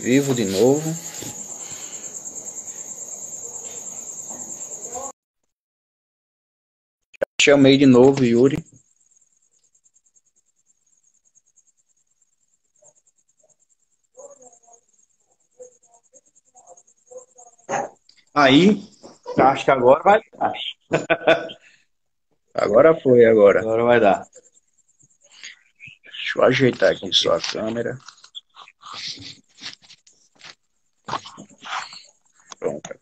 Vivo de novo. Chamei de novo, Yuri. Aí, acho que agora vai dar. Agora foi, agora. Agora vai dar. Deixa eu ajeitar aqui Ok. só a câmera. Pronto.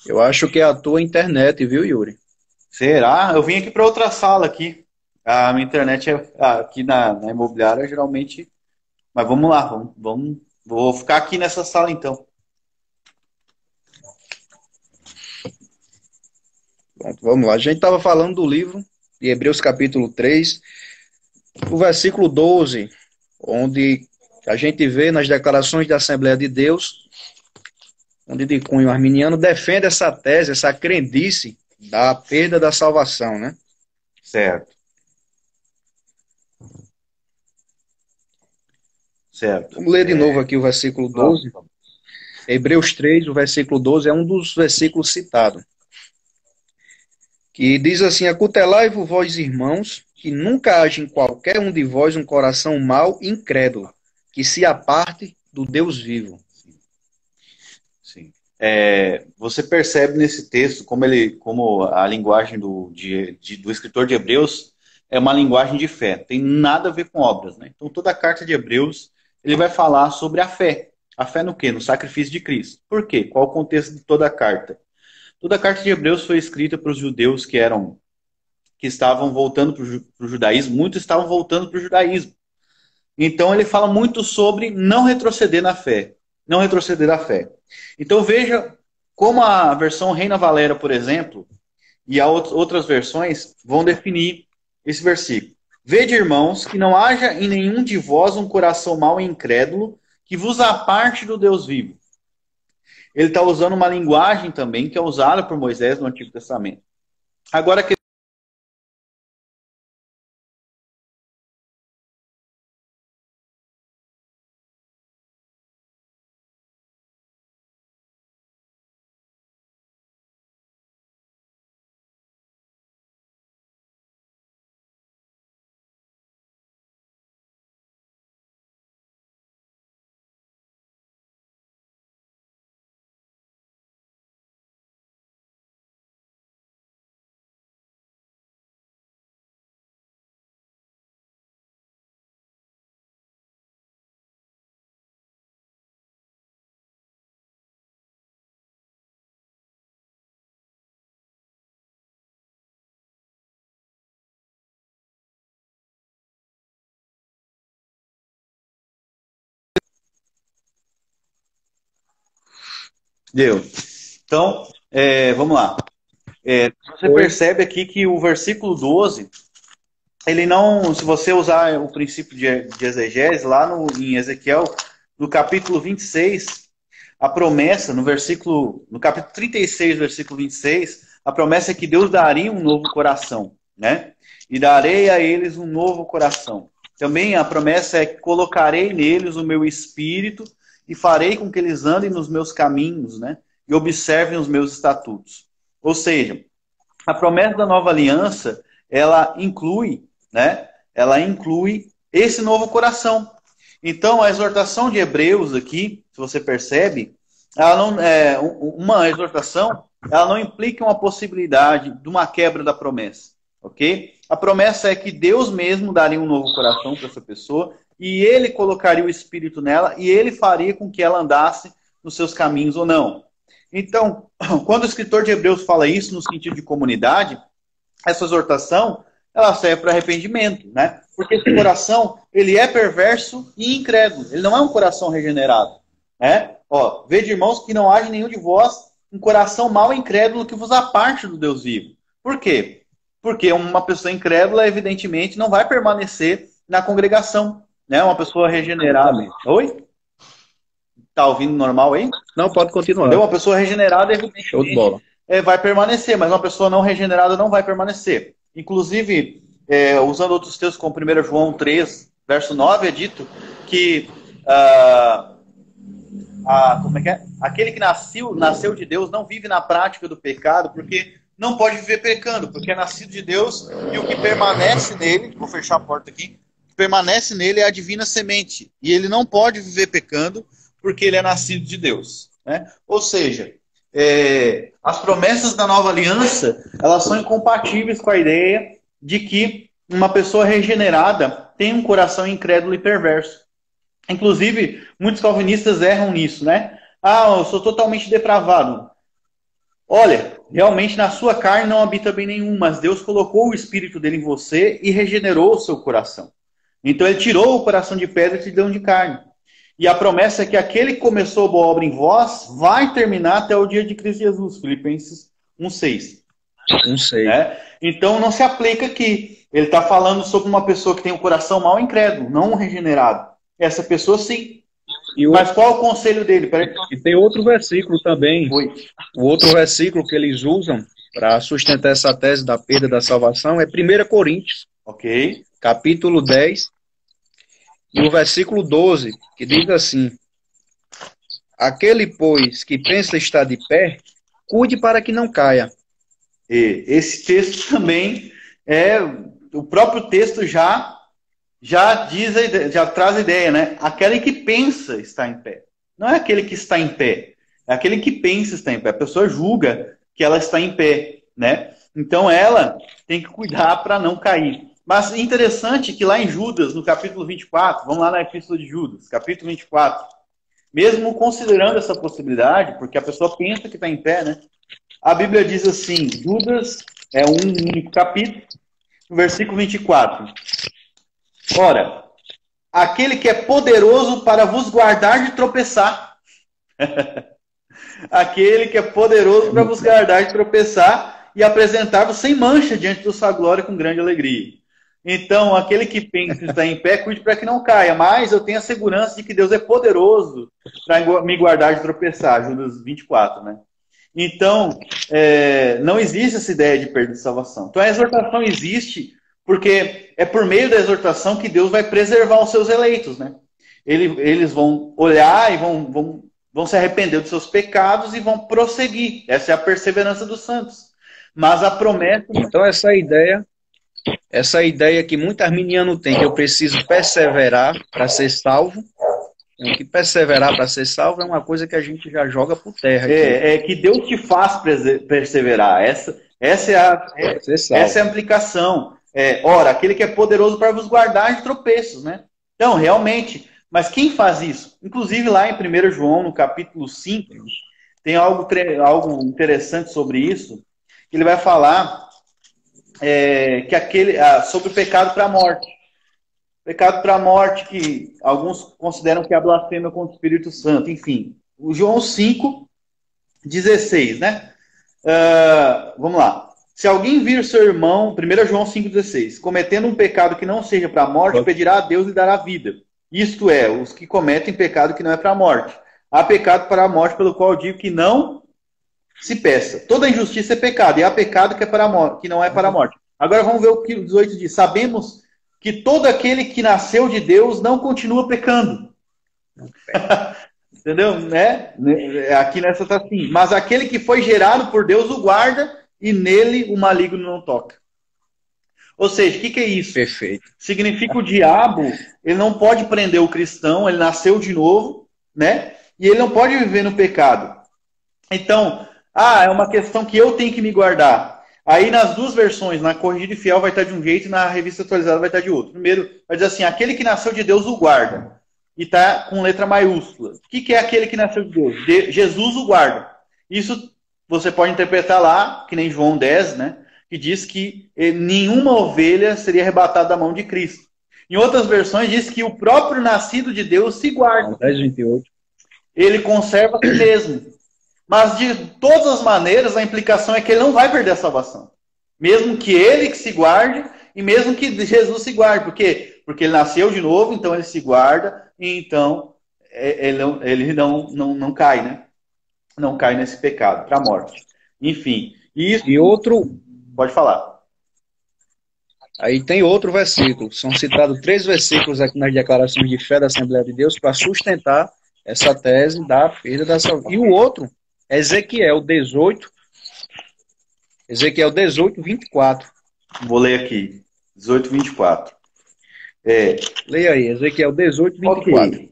Eu acho que é a tua internet, viu, Yuri? Será? Eu vim aqui para outra sala aqui. A minha internet é aqui na imobiliária, geralmente. Mas vamos lá, vamos. Vou ficar aqui nessa sala então. Pronto, vamos lá. A gente estava falando do livro de Hebreus capítulo 3, o versículo 12, onde a gente vê nas declarações da Assembleia de Deus, onde de cunho arminiano defende essa tese, essa crendice da perda da salvação, né? Certo, certo. Vamos ler de novo aqui o versículo Vamos, 12. vamos. Hebreus 3, o versículo 12, é um dos versículos citados, que diz assim: acutelai-vos, vós irmãos, que nunca haja em qualquer um de vós um coração mau e incrédulo, que se aparte do Deus vivo. Sim. Você percebe nesse texto como a linguagem do escritor de Hebreus é uma linguagem de fé. Tem nada a ver com obras, né? Então toda a carta de Hebreus ele vai falar sobre a fé. A fé no quê? No sacrifício de Cristo. Por quê? Qual o contexto de toda a carta? Toda a carta de Hebreus foi escrita para os judeus que estavam voltando para o judaísmo. Muitos estavam voltando para o judaísmo. Então ele fala muito sobre não retroceder na fé, não retroceder da fé. Então veja como a versão Reina Valera, por exemplo, e outras versões vão definir esse versículo. Vede, irmãos, que não haja em nenhum de vós um coração mau e incrédulo que vos aparte do Deus vivo. Ele está usando uma linguagem também que é usada por Moisés no Antigo Testamento. Agora que deu. Então, vamos lá. Você Oi. percebe aqui que o versículo 12 ele não, se você usar o princípio de exegese, lá em Ezequiel, no capítulo 26, a promessa, no capítulo 36, versículo 26, a promessa é que Deus daria um novo coração, né? E darei a eles um novo coração. Também a promessa é que colocarei neles o meu espírito e farei com que eles andem nos meus caminhos, né? E observem os meus estatutos. Ou seja, a promessa da nova aliança, ela inclui, né? Ela inclui esse novo coração. Então, a exortação de Hebreus aqui, se você percebe, ela não é uma exortação, ela não implica uma possibilidade de uma quebra da promessa, ok? A promessa é que Deus mesmo daria um novo coração para essa pessoa e Ele colocaria o Espírito nela e Ele faria com que ela andasse nos seus caminhos ou não. Então, quando o escritor de Hebreus fala isso no sentido de comunidade, essa exortação ela serve para arrependimento, né? Porque esse coração ele é perverso e incrédulo. Ele não é um coração regenerado, né? Ó, vede, irmãos, que não haja em nenhum de vós um coração mau e incrédulo que vos aparte do Deus vivo. Por quê? Porque uma pessoa incrédula, evidentemente, não vai permanecer na congregação, né? Uma pessoa regenerada. Exatamente. Oi? Tá ouvindo normal aí? Não, pode Entendeu? continuar. Uma pessoa regenerada, Show de evidentemente, bola. vai permanecer, mas uma pessoa não regenerada não vai permanecer. Inclusive, usando outros textos, como 1 João 3, verso 9, é dito que ah, como é que é? Aquele que nasceu de Deus não vive na prática do pecado, porque não pode viver pecando, porque é nascido de Deus e o que permanece nele, vou fechar a porta aqui, o que permanece nele é a divina semente. E ele não pode viver pecando porque ele é nascido de Deus. Né? Ou seja, as promessas da nova aliança, elas são incompatíveis com a ideia de que uma pessoa regenerada tem um coração incrédulo e perverso. Inclusive, muitos calvinistas erram nisso, né? Ah, eu sou totalmente depravado. Olha, realmente na sua carne não habita bem nenhum, mas Deus colocou o Espírito dele em você e regenerou o seu coração. Então ele tirou o coração de pedra e te deu um de carne. E a promessa é que aquele que começou a boa obra em vós vai terminar até o dia de Cristo Jesus. Filipenses 1,6. 1,6. Né? Então não se aplica aqui. Ele está falando sobre uma pessoa que tem um coração mal incrédulo, não um regenerado. Essa pessoa sim. Mas qual é o conselho dele? E tem outro versículo também. Oi. O outro versículo que eles usam para sustentar essa tese da perda da salvação é 1 Coríntios, capítulo 10, e o versículo 12, que diz assim: aquele, pois, que pensa estar de pé, cuide para que não caia. E esse texto também o próprio texto já diz, já traz a ideia, né? Aquele que pensa está em pé. Não é aquele que está em pé, é aquele que pensa estar em pé. A pessoa julga que ela está em pé, né? Então ela tem que cuidar para não cair. Mas interessante que lá em Judas, no capítulo 24, vamos lá na epístola de Judas, capítulo 24, mesmo considerando essa possibilidade, porque a pessoa pensa que está em pé, né? A Bíblia diz assim, Judas é um único capítulo, no versículo 24. Ora, aquele que é poderoso para vos guardar de tropeçar. Aquele que é poderoso para vos guardar de tropeçar e apresentar-vos sem mancha diante da sua glória com grande alegria. Então, aquele que pensa estar em pé, cuide para que não caia. Mas eu tenho a segurança de que Deus é poderoso para me guardar de tropeçar. Judas 24, né? Então, não existe essa ideia de perda de salvação. Então, a exortação existe porque é por meio da exortação que Deus vai preservar os seus eleitos, né? Eles vão olhar e vão se arrepender dos seus pecados e vão prosseguir. Essa é a perseverança dos santos. Mas a promessa... Então, essa ideia que muito arminiano tem, que eu preciso perseverar para ser salvo, que perseverar para ser salvo é uma coisa que a gente já joga por terra. É que Deus te faz perseverar. Essa é a implicação. Ora, aquele que é poderoso para vos guardar de tropeços, né? Então, realmente, mas quem faz isso? Inclusive lá em 1 João, no capítulo 5, tem algo interessante sobre isso, que ele vai falar sobre o pecado para a morte. Pecado para a morte, que alguns consideram que é a blasfêmia contra o Espírito Santo. Enfim, o João 5,16, né? Vamos lá. Se alguém vir seu irmão, 1 João 5,16, cometendo um pecado que não seja para a morte, pedirá a Deus e dará vida. Isto é, os que cometem pecado que não é para a morte. Há pecado para a morte, pelo qual eu digo que não se peça. Toda injustiça é pecado, e há pecado que é para a morte, que não é para a morte. Agora vamos ver o que o 18 diz. Sabemos que todo aquele que nasceu de Deus não continua pecando. Entendeu? Aqui nessa está assim. Mas aquele que foi gerado por Deus o guarda, e nele o maligno não toca. Ou seja, o que é isso? Perfeito. Significa o diabo, ele não pode prender o cristão, ele nasceu de novo, né? E ele não pode viver no pecado. Então, é uma questão que eu tenho que me guardar. Aí nas duas versões, na Corrigida e Fiel vai estar de um jeito e na Revista Atualizada vai estar de outro. Primeiro, vai dizer assim, aquele que nasceu de Deus o guarda. E está com letra maiúscula. O que é aquele que nasceu de Deus? Jesus o guarda. Isso você pode interpretar lá, que nem João 10, né? Que diz que nenhuma ovelha seria arrebatada da mão de Cristo. Em outras versões diz que o próprio nascido de Deus se guarda. 10:28. Ele conserva a si mesmo. Mas de todas as maneiras, a implicação é que ele não vai perder a salvação. Mesmo que ele que se guarde e mesmo que Jesus se guarde. Por quê? Porque ele nasceu de novo, então ele se guarda e então ele não cai, né? Não cai nesse pecado, para a morte. Enfim. E outro... Pode falar. Aí tem outro versículo, são citados 3 versículos aqui nas declarações de fé da Assembleia de Deus para sustentar essa tese da perda da salvação. E o outro, Ezequiel 18, 24. Vou ler aqui, 18, 24. Leia aí, Ezequiel 18, 24. Ok.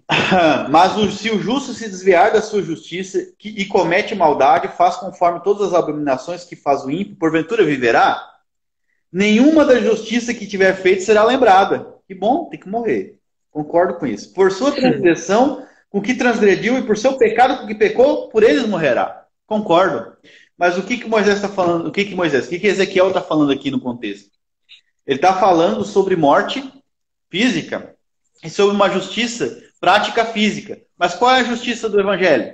Mas se o justo se desviar da sua justiça e comete maldade, faz conforme todas as abominações que faz o ímpio, porventura viverá? Nenhuma da justiça que tiver feito será lembrada. Que bom, tem que morrer. Concordo com isso. Por sua transgressão, com que transgrediu, e por seu pecado, com que pecou, por eles morrerá. Concordo. Mas o que Moisés está falando? O que Ezequiel está falando aqui no contexto? Ele está falando sobre morte física e sobre uma justiça prática física. Mas qual é a justiça do Evangelho?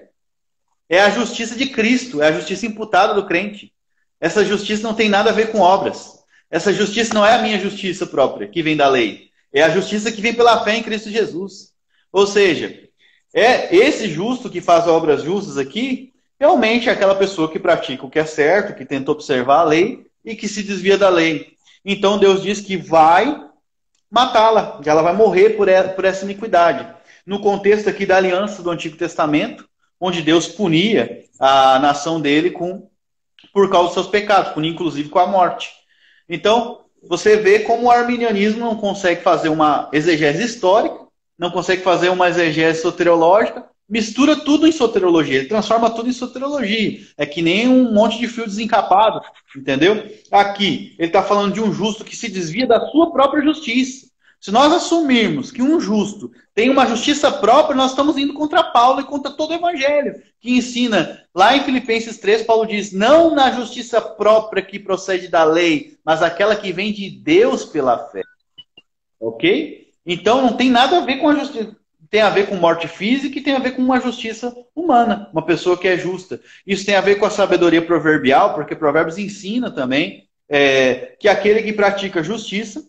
É a justiça de Cristo, é a justiça imputada do crente. Essa justiça não tem nada a ver com obras. Essa justiça não é a minha justiça própria, que vem da lei. É a justiça que vem pela fé em Cristo Jesus. Ou seja, é esse justo que faz obras justas aqui, realmente é aquela pessoa que pratica o que é certo, que tenta observar a lei e que se desvia da lei. Então Deus diz que vai matá-la, que ela vai morrer por essa iniquidade. No contexto aqui da aliança do Antigo Testamento, onde Deus punia a nação dele por causa dos seus pecados, punia inclusive com a morte. Então, você vê como o arminianismo não consegue fazer uma exegese histórica, não consegue fazer uma exegese soteriológica, mistura tudo em soteriologia, ele transforma tudo em soteriologia. É que nem um monte de fio desencapado, entendeu? Aqui, ele está falando de um justo que se desvia da sua própria justiça. Se nós assumirmos que um justo tem uma justiça própria, nós estamos indo contra Paulo e contra todo o Evangelho, que ensina, lá em Filipenses 3, Paulo diz, não na justiça própria que procede da lei, mas aquela que vem de Deus pela fé. Ok? Então não tem nada a ver com a justiça. Tem a ver com morte física e tem a ver com uma justiça humana, uma pessoa que é justa. Isso tem a ver com a sabedoria proverbial, porque Provérbios ensina também que aquele que pratica justiça,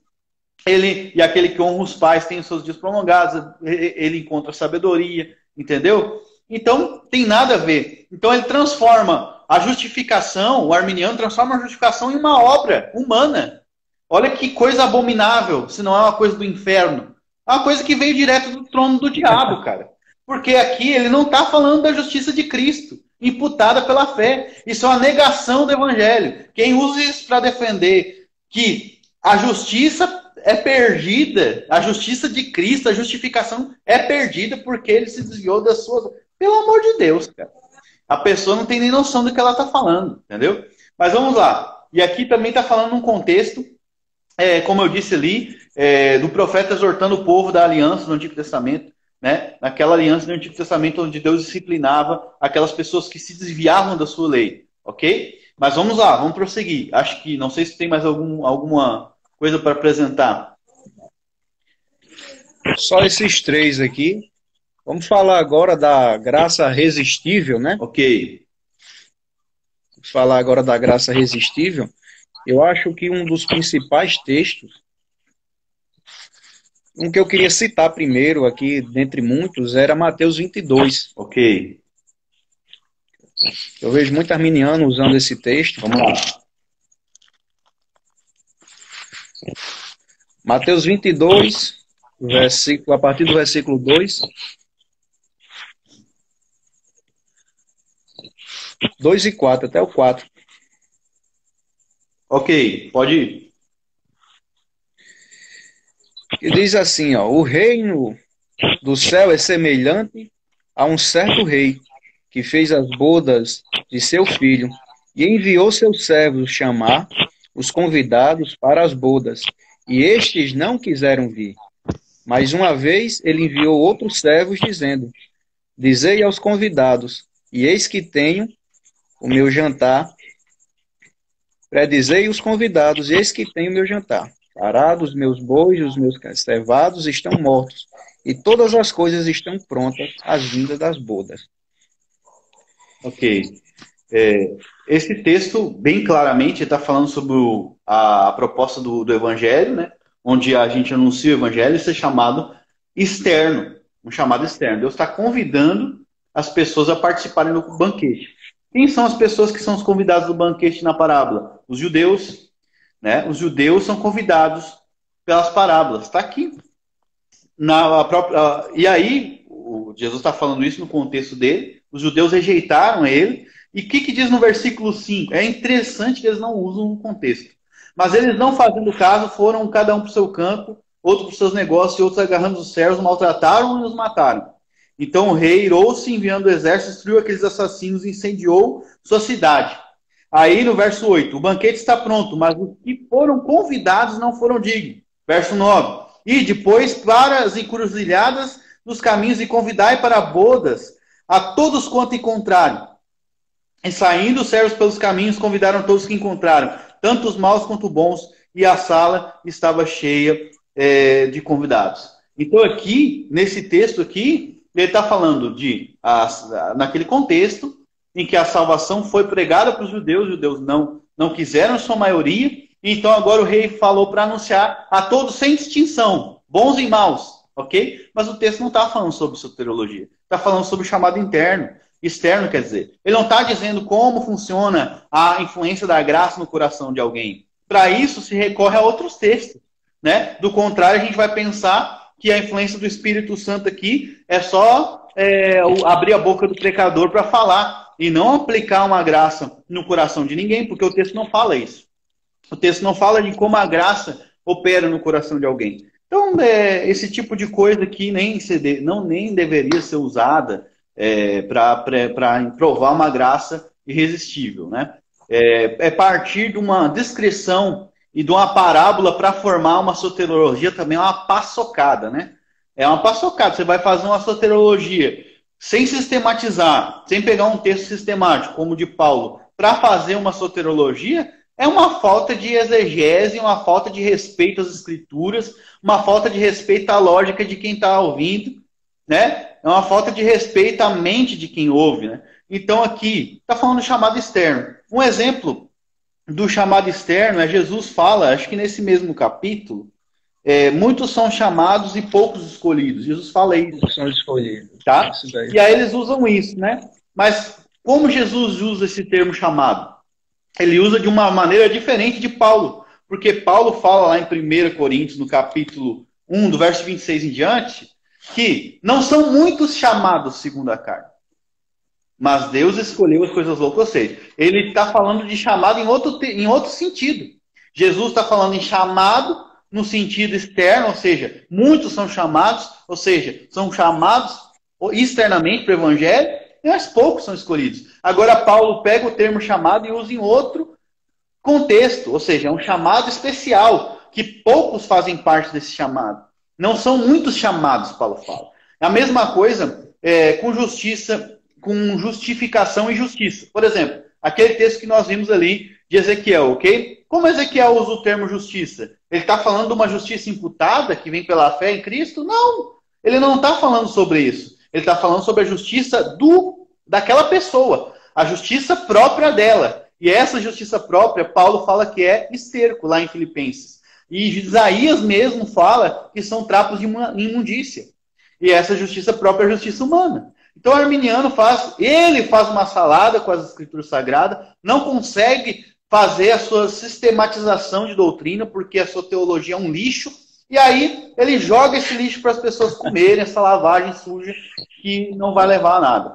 e aquele que honra os pais tem os seus dias prolongados, ele encontra sabedoria, entendeu? Então, tem nada a ver. Então, ele transforma a justificação, o arminiano transforma a justificação em uma obra humana. Olha que coisa abominável, se não é uma coisa do inferno. É uma coisa que veio direto do trono do diabo, cara. Porque aqui ele não está falando da justiça de Cristo, imputada pela fé. Isso é uma negação do evangelho. Quem usa isso para defender que a justiça é perdida, a justiça de Cristo, a justificação é perdida porque ele se desviou das suas... Pelo amor de Deus, cara. A pessoa não tem nem noção do que ela está falando, entendeu? Mas vamos lá. E aqui também está falando num contexto, como eu disse ali, do profeta exortando o povo da aliança no Antigo Testamento, né? Naquela aliança no Antigo Testamento onde Deus disciplinava aquelas pessoas que se desviavam da sua lei, ok? Mas vamos lá, vamos prosseguir. Acho que, não sei se tem mais alguma coisa para apresentar. Só esses 3 aqui. Vamos falar agora da graça resistível, né? Ok. Falar agora da graça resistível. Eu acho que um dos principais textos, um que eu queria citar primeiro aqui, dentre muitos, era Mateus 22. Ok. Eu vejo muito arminiano usando esse texto. Vamos lá. Mateus 22, a partir do versículo 2. 2 e 4, até o 4. Ok, pode ir. E diz assim, ó, o reino do céu é semelhante a um certo rei que fez as bodas de seu filho e enviou seus servos chamar os convidados para as bodas. E estes não quiseram vir. Mas uma vez ele enviou outros servos dizendo, dizei aos convidados, e eis que tenho o meu jantar, predizei os convidados, e eis que tenho o meu jantar. Parados, meus bois, os meus cevados estão mortos, e todas as coisas estão prontas às vindas das bodas. Ok. Esse texto, bem claramente, está falando sobre a proposta do Evangelho, né? Onde a gente anuncia o Evangelho, isso é chamado externo, um chamado externo. Deus está convidando as pessoas a participarem do banquete. Quem são as pessoas que são os convidados do banquete na parábola? Os judeus. né? Os judeus são convidados pelas parábolas. Está aqui. E aí, Jesus está falando isso no contexto dele. Os judeus rejeitaram ele. E o que diz no versículo 5? É interessante que eles não usam no contexto. Mas eles, não fazendo caso, foram cada um para o seu campo, outro para os seus negócios, e outros agarrando os servos, maltrataram e os mataram. Então o rei irou-se, enviando o exército, destruiu aqueles assassinos e incendiou sua cidade. Aí no verso 8, o banquete está pronto, mas os que foram convidados não foram dignos. Verso 9, e depois para as encruzilhadas dos caminhos e convidai para bodas a todos quanto encontrarem. E saindo os servos pelos caminhos, convidaram todos que encontraram, tanto os maus quanto os bons, e a sala estava cheia de convidados. Então aqui, nesse texto aqui, ele está falando naquele contexto em que a salvação foi pregada para os judeus não quiseram, sua maioria, então agora o rei falou para anunciar a todos sem distinção, bons e maus, ok? Mas o texto não está falando sobre soteriologia, está falando sobre o chamado externo, quer dizer. Ele não está dizendo como funciona a influência da graça no coração de alguém. Para isso se recorre a outros textos, né? Do contrário, a gente vai pensar que a influência do Espírito Santo aqui é só abrir a boca do pecador para falar e não aplicar uma graça no coração de ninguém, porque o texto não fala isso. O texto não fala de como a graça opera no coração de alguém. Então, esse tipo de coisa aqui nem deveria ser usada para provar uma graça irresistível, né? Partir de uma descrição e de uma parábola para formar uma soteriologia também é uma paçocada, né? É uma paçocada. Você vai fazer uma soteriologia sem sistematizar, sem pegar um texto sistemático, como o de Paulo, para fazer uma soteriologia, é uma falta de exegese, uma falta de respeito às escrituras, uma falta de respeito à lógica de quem está ouvindo, né? É uma falta de respeito à mente de quem ouve, né? Então aqui, está falando do chamado externo. Um exemplo do chamado externo Jesus fala, acho que nesse mesmo capítulo, muitos são chamados e poucos escolhidos. Jesus fala isso. São escolhidos. Tá? E aí eles usam isso, né? Mas como Jesus usa esse termo chamado? Ele usa de uma maneira diferente de Paulo. Porque Paulo fala lá em 1 Coríntios, no capítulo 1, do verso 26 em diante, que não são muitos chamados segundo a carne. Mas Deus escolheu as coisas loucas. Ou seja, ele está falando de chamado em outro sentido. Jesus está falando em chamado no sentido externo, ou seja, muitos são chamados, ou seja, são chamados externamente para o evangelho, mas poucos são escolhidos. Agora Paulo pega o termo chamado e usa em outro contexto, ou seja, é um chamado especial, que poucos fazem parte desse chamado. Não são muitos chamados, Paulo fala. A mesma coisa com justiça, com justificação e justiça. Por exemplo, aquele texto que nós vimos ali de Ezequiel, ok? Como Ezequiel usa o termo justiça? Ele está falando de uma justiça imputada que vem pela fé em Cristo? Não! Ele não está falando sobre isso. Ele está falando sobre a justiça daquela pessoa. A justiça própria dela. E essa justiça própria, Paulo fala que é esterco, lá em Filipenses. E Isaías mesmo fala que são trapos de imundícia. E essa justiça própria é a justiça humana. Então o arminiano faz uma salada com as escrituras sagradas, não consegue fazer a sua sistematização de doutrina, porque a sua teologia é um lixo, e aí ele joga esse lixo para as pessoas comerem, essa lavagem suja que não vai levar a nada.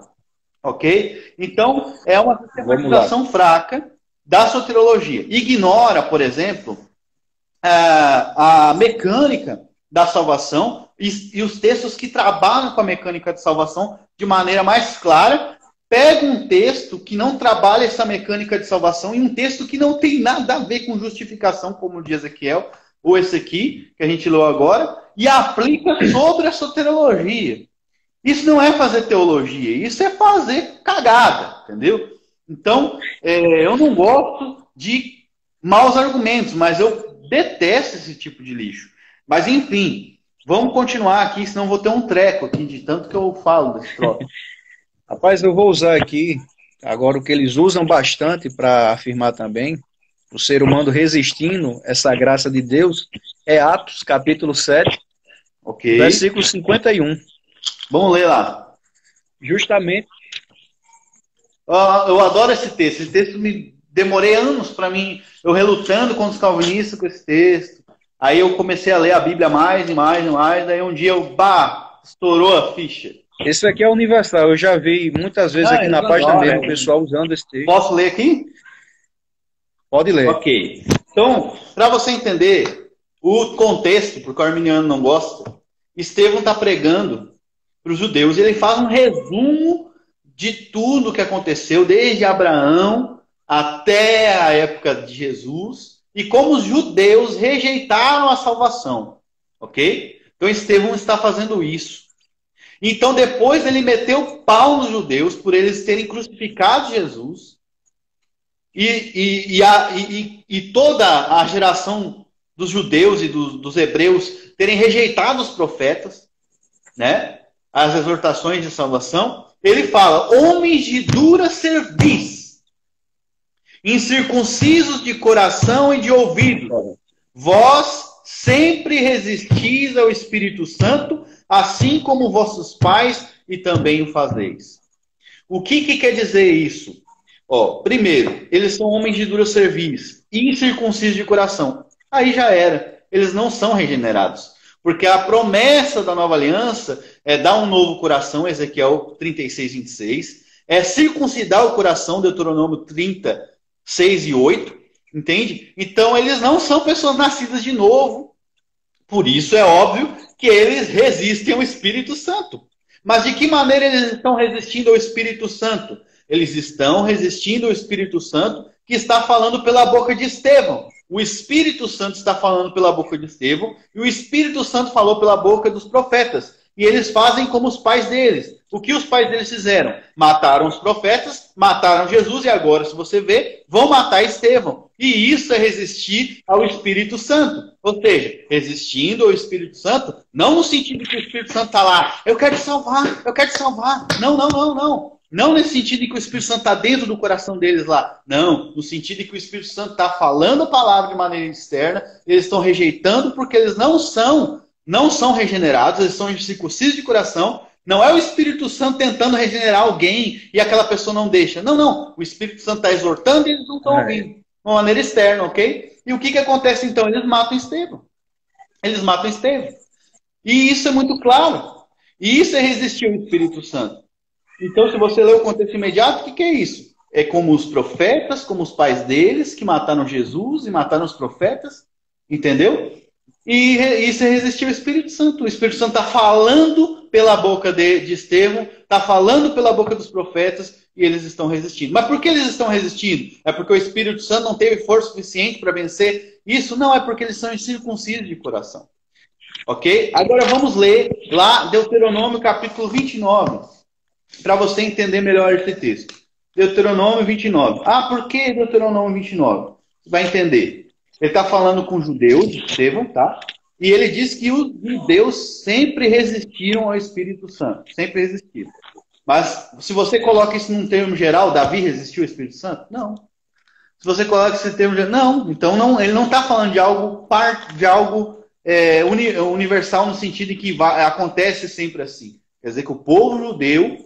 Ok? Então, é uma sistematização fraca da soteriologia. Ignora, por exemplo, a mecânica da salvação e os textos que trabalham com a mecânica de salvação de maneira mais clara. Pega um texto que não trabalha essa mecânica de salvação e um texto que não tem nada a ver com justificação, como o de Ezequiel, ou esse aqui, que a gente leu agora, e aplica sobre a soteriologia. Isso não é fazer teologia, isso é fazer cagada, entendeu? Então, eu não gosto de maus argumentos, mas eu detesto esse tipo de lixo. Mas, enfim, vamos continuar aqui, senão vou ter um treco aqui de tanto que eu falo desse troço. Rapaz, eu vou usar aqui, agora o que eles usam bastante para afirmar também, o ser humano resistindo essa graça de Deus, é Atos, capítulo 7, okay. Versículo 51. Vamos ler lá. Justamente. Eu adoro esse texto me demorei anos para mim, eu relutando contra os calvinistas com esse texto. Aí eu comecei a ler a Bíblia mais e mais e mais, daí um dia estourou a ficha. Esse aqui é universal, eu já vi muitas vezes aqui na página mesmo o pessoal usando esse texto. Posso ler aqui? Pode ler. Ok. Então, para você entender o contexto, porque o arminiano não gosta, Estevão está pregando para os judeus, e ele faz um resumo de tudo que aconteceu, desde Abraão até a época de Jesus, e como os judeus rejeitaram a salvação. Ok? Então Estevão está fazendo isso. Então depois ele meteu pau nos judeus por eles terem crucificado Jesus, e toda a geração dos judeus e dos hebreus terem rejeitado os profetas, né? As exortações de salvação. Ele fala: homens de dura cerviz, incircuncisos de coração e de ouvido, vós sempre resistis ao Espírito Santo, assim como vossos pais e também o fazeis. O que quer dizer isso? Primeiro, eles são homens de dura cerviz, incircuncisos de coração. Aí já era. Eles não são regenerados. Porque a promessa da nova aliança é dar um novo coração, Ezequiel 36, 26. É circuncidar o coração, Deuteronômio 30, 6 e 8. Entende? Então, eles não são pessoas nascidas de novo. Por isso, é óbvio que eles resistem ao Espírito Santo. Mas de que maneira eles estão resistindo ao Espírito Santo? Eles estão resistindo ao Espírito Santo, que está falando pela boca de Estevão. O Espírito Santo está falando pela boca de Estevão, e o Espírito Santo falou pela boca dos profetas. E eles fazem como os pais deles. O que os pais deles fizeram? Mataram os profetas, mataram Jesus, e agora, se você vê, vão matar Estevão. E isso é resistir ao Espírito Santo. Ou seja, resistindo ao Espírito Santo, não no sentido que o Espírito Santo está lá, eu quero te salvar, eu quero te salvar. Não, não, não, não. Não nesse sentido em que o Espírito Santo está dentro do coração deles lá. Não, no sentido em que o Espírito Santo está falando a palavra de maneira externa, eles estão rejeitando porque eles não são regenerados, eles são circuncisos de coração. Não é o Espírito Santo tentando regenerar alguém e aquela pessoa não deixa. Não, não. O Espírito Santo está exortando e eles não estão ouvindo. De uma maneira externa, ok? E o que acontece então? Eles matam Estevão. Eles matam Estevão. E isso é muito claro. E isso é resistir ao Espírito Santo. Então, se você ler o contexto imediato, o que é isso? É como os profetas, como os pais deles, que mataram Jesus e mataram os profetas, entendeu? E isso é resistir ao Espírito Santo. O Espírito Santo está falando pela boca de Estevão, está falando pela boca dos profetas, e eles estão resistindo. Mas por que eles estão resistindo? É porque o Espírito Santo não teve força suficiente para vencer isso? Não, é porque eles são incircuncisos de coração. Ok? Agora vamos ler lá Deuteronômio capítulo 29. Para você entender melhor esse texto. Deuteronômio 29. Por que Deuteronômio 29? Você vai entender. Ele está falando com judeus, Estevão, tá? E ele diz que os judeus sempre resistiram ao Espírito Santo. Sempre resistiram. Mas se você coloca isso num termo geral, Davi resistiu ao Espírito Santo? Não. Se você coloca esse termo geral, não. Então não, ele não está falando de algo universal no sentido em que acontece sempre assim. Quer dizer que o povo judeu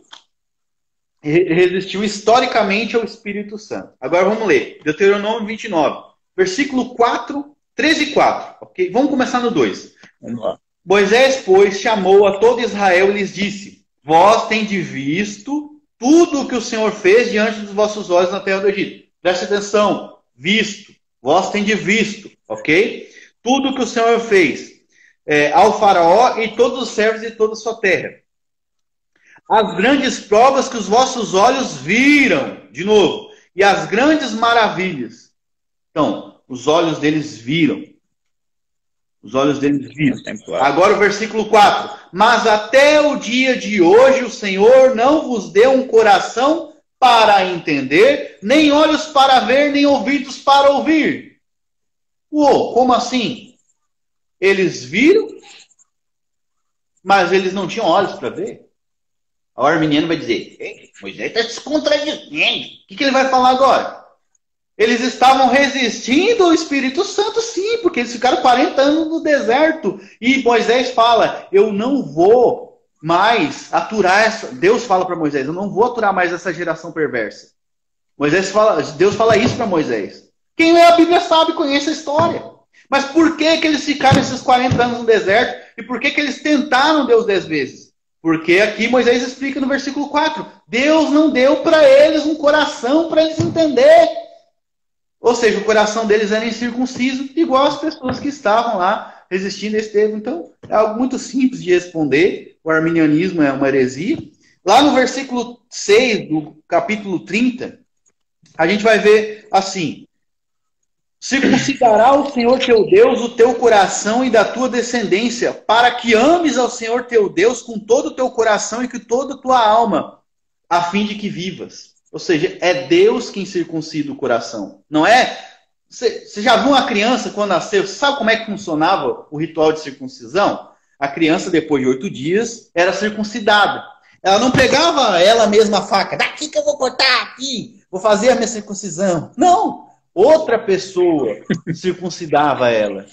resistiu historicamente ao Espírito Santo. Agora vamos ler. Deuteronômio 29, versículo 4, 13 e 4. Okay? Vamos começar no 2. Vamos lá. Moisés, pois, chamou a todo Israel e lhes disse: vós tendes visto tudo o que o Senhor fez diante dos vossos olhos na terra do Egito. Preste atenção. Visto. Vós tendes visto. Ok? Tudo o que o Senhor fez ao faraó e todos os servos de toda a sua terra. As grandes provas que os vossos olhos viram, de novo, e as grandes maravilhas. Então, os olhos deles viram. Os olhos deles viram. Agora o versículo 4. Mas até o dia de hoje o Senhor não vos deu um coração para entender, nem olhos para ver, nem ouvidos para ouvir. Como assim? Eles viram, mas eles não tinham olhos para ver. O arminiano vai dizer: Moisés está se contradizendo. O que ele vai falar agora? Eles estavam resistindo ao Espírito Santo, sim, porque eles ficaram 40 anos no deserto. E Moisés fala: eu não vou mais aturar essa... Deus fala para Moisés: eu não vou aturar mais essa geração perversa. Deus fala isso para Moisés. Quem lê a Bíblia sabe, conhece a história. Mas por que eles ficaram esses 40 anos no deserto? E por que eles tentaram Deus 10 vezes? Porque aqui Moisés explica no versículo 4. Deus não deu para eles um coração para eles entender. Ou seja, o coração deles era incircunciso, igual as pessoas que estavam lá resistindo a Estevão. Então, é algo muito simples de responder. O arminianismo é uma heresia. Lá no versículo 6 do capítulo 30, a gente vai ver assim: circuncidará o Senhor teu Deus o teu coração e da tua descendência, para que ames ao Senhor teu Deus com todo o teu coração e com toda a tua alma, a fim de que vivas. Ou seja, é Deus quem circuncida o coração. Não é? Você já viu uma criança quando nasceu? Você sabe como é que funcionava o ritual de circuncisão? A criança, depois de 8 dias, era circuncidada. Ela não pegava ela mesma a faca. Daqui que eu vou cortar aqui. Vou fazer a minha circuncisão. Não. Outra pessoa circuncidava ela.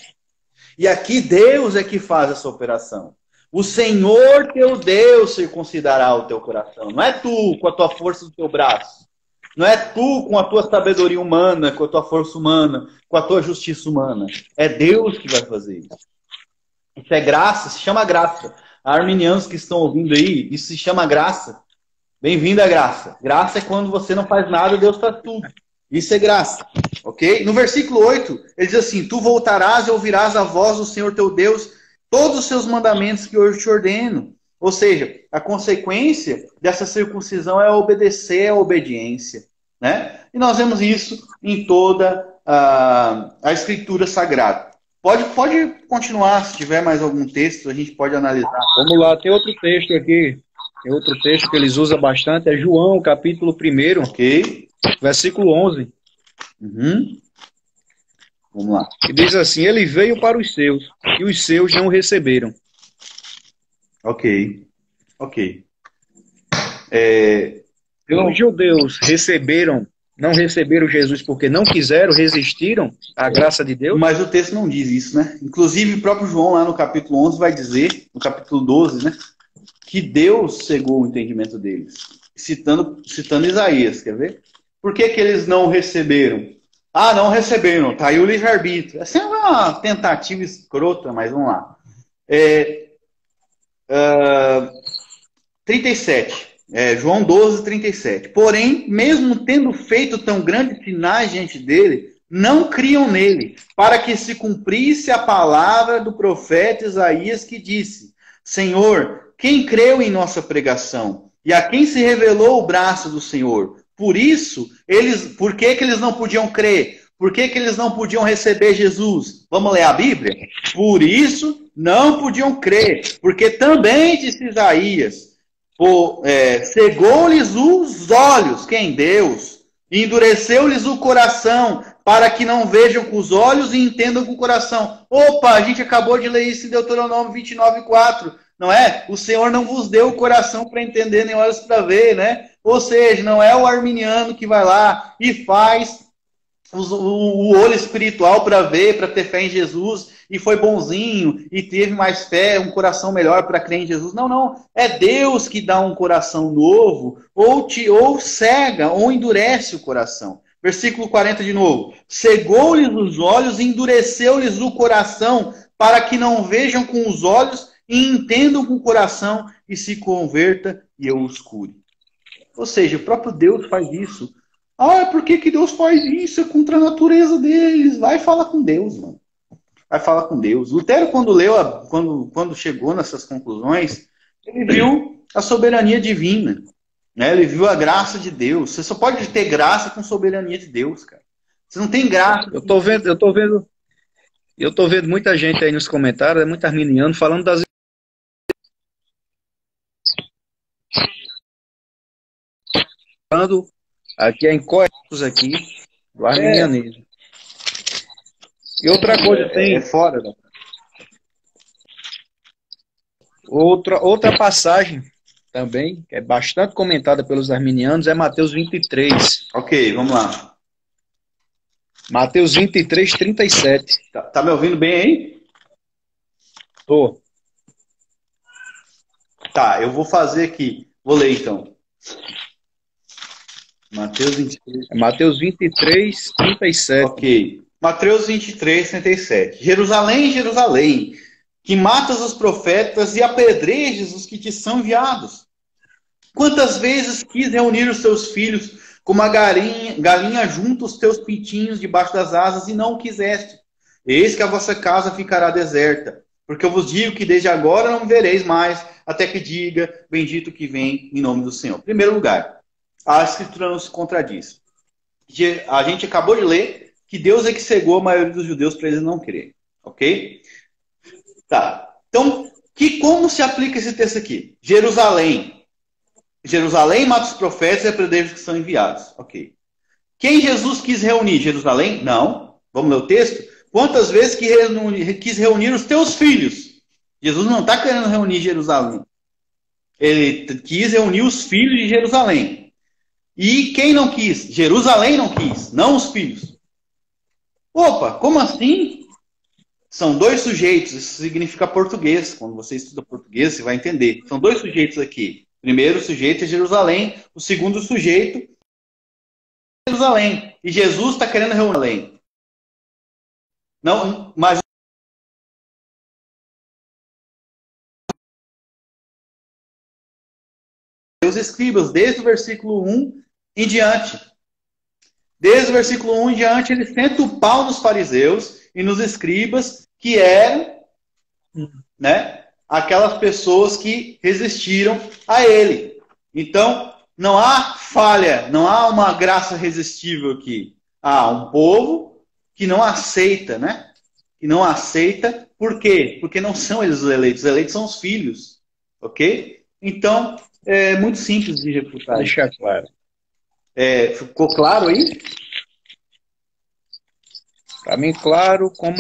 E aqui Deus é que faz essa operação. O Senhor teu Deus circuncidará o teu coração. Não é tu com a tua força do teu braço. Não é tu com a tua sabedoria humana, com a tua força humana, com a tua justiça humana. É Deus que vai fazer isso. Isso é graça, se chama graça. Arminianos que estão ouvindo aí, isso se chama graça. Bem-vindo à graça. Graça é quando você não faz nada, Deus faz tudo. Isso é graça, ok? No versículo 8, ele diz assim: tu voltarás e ouvirás a voz do Senhor teu Deus, todos os seus mandamentos que hoje te ordeno. Ou seja, a consequência dessa circuncisão é obedecer à obediência, né? E nós vemos isso em toda a Escritura Sagrada. Pode continuar, se tiver mais algum texto, a gente pode analisar. Vamos lá, tem outro texto aqui. Tem outro texto que eles usam bastante, é João, capítulo 1, ok? Versículo 11. Vamos lá. E diz assim: ele veio para os seus, e os seus não o receberam. Ok. Os judeus não receberam Jesus porque não quiseram, resistiram à graça de Deus? Mas o texto não diz isso, né? Inclusive, o próprio João, lá no capítulo 11, vai dizer, no capítulo 12, né? Que Deus cegou o entendimento deles. Citando Isaías, quer ver? Por que eles não receberam? Ah, não receberam, tá aí o livre-arbítrio. Essa é uma tentativa escrota, mas vamos lá. 37. João 12, 37. Porém, mesmo tendo feito tão grandes sinais diante dele, não criam nele, para que se cumprisse a palavra do profeta Isaías que disse: Senhor, quem creu em nossa pregação? E a quem se revelou o braço do Senhor? Por isso, por que eles não podiam crer? Por que eles não podiam receber Jesus? Vamos ler a Bíblia? Por isso, não podiam crer. Porque também, disse Isaías, cegou-lhes os olhos, quem? Deus. E endureceu-lhes o coração, para que não vejam com os olhos e entendam com o coração. Opa, a gente acabou de ler isso em Deuteronômio 29:4. Não é? O Senhor não vos deu o coração para entender, nem olhos para ver, né? Ou seja, não é o arminiano que vai lá e faz o olho espiritual para ver, para ter fé em Jesus, e foi bonzinho, e teve mais fé, um coração melhor para crer em Jesus. Não. É Deus que dá um coração novo, ou cega, ou endurece o coração. Versículo 40 de novo. Cegou-lhes os olhos e endureceu-lhes o coração, para que não vejam com os olhos e entendam com o coração e se converta e eu os cure. Ou seja, o próprio Deus faz isso. Ah, por que Deus faz isso? É contra a natureza deles. Vai falar com Deus, mano. Vai falar com Deus. Lutero, quando chegou nessas conclusões, ele viu a soberania divina. Né? Ele viu a graça de Deus. Você só pode ter graça com soberania de Deus, cara. Você não tem graça. Eu tô vendo muita gente aí nos comentários, muito arminiano, falando das aqui é incorretos aqui do arminianismo. E outra coisa tem fora, né? outra passagem também, que é bastante comentada pelos arminianos, é Mateus 23. Ok, vamos lá. Mateus 23, 37. Tá me ouvindo bem aí? Tô. Tá, eu vou fazer aqui. Vou ler então. Mateus 23. Mateus 23, 37. Ok. Mateus 23, 37. Jerusalém, Jerusalém, que matas os profetas e apedrejas os que te são enviados. Quantas vezes quis reunir os teus filhos como a galinha junta os teus pintinhos debaixo das asas e não o quiseste. Eis que a vossa casa ficará deserta, porque eu vos digo que desde agora não me vereis mais, até que diga, bendito que vem em nome do Senhor. Em primeiro lugar, a Escritura não se contradiz. A gente acabou de ler que Deus é que cegou a maioria dos judeus para eles não crerem. Ok? Tá. Então, como se aplica esse texto aqui? Jerusalém. Jerusalém mata os profetas e apedreja os que são enviados. Ok. Quem Jesus quis reunir? Jerusalém? Não. Vamos ler o texto? Quantas vezes quis reunir os teus filhos? Jesus não está querendo reunir Jerusalém. Ele quis reunir os filhos de Jerusalém. E quem não quis? Jerusalém não quis, não os filhos. Opa, como assim? São dois sujeitos, isso significa português. Quando você estuda português, você vai entender. São dois sujeitos aqui. O primeiro sujeito é Jerusalém, o segundo sujeito é Jerusalém. E Jesus está querendo reunir Jerusalém. Não, mas os escribas, desde o versículo 1 em diante. Desde o versículo 1 em diante, ele senta o pau nos fariseus e nos escribas, que eram, né, aquelas pessoas que resistiram a ele. Então, não há falha, não há uma graça irresistível aqui. Há um povo que não aceita, né? Que não aceita, por quê? Porque não são eles os eleitos são os filhos. Ok? Então, é muito simples de refutar. Deixa claro. Ficou claro aí? Para mim, claro como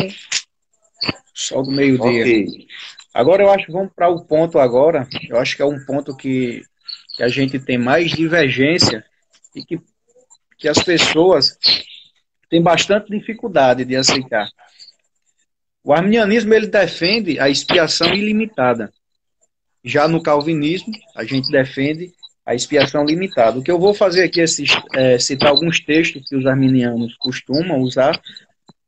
sol do meio-dia. Ok. Agora eu acho que vamos para o ponto agora. Eu acho que é um ponto que a gente tem mais divergência e que as pessoas têm bastante dificuldade de aceitar. O arminianismo ele defende a expiação ilimitada. Já no calvinismo, a gente defende a expiação limitada. O que eu vou fazer aqui é citar alguns textos que os arminianos costumam usar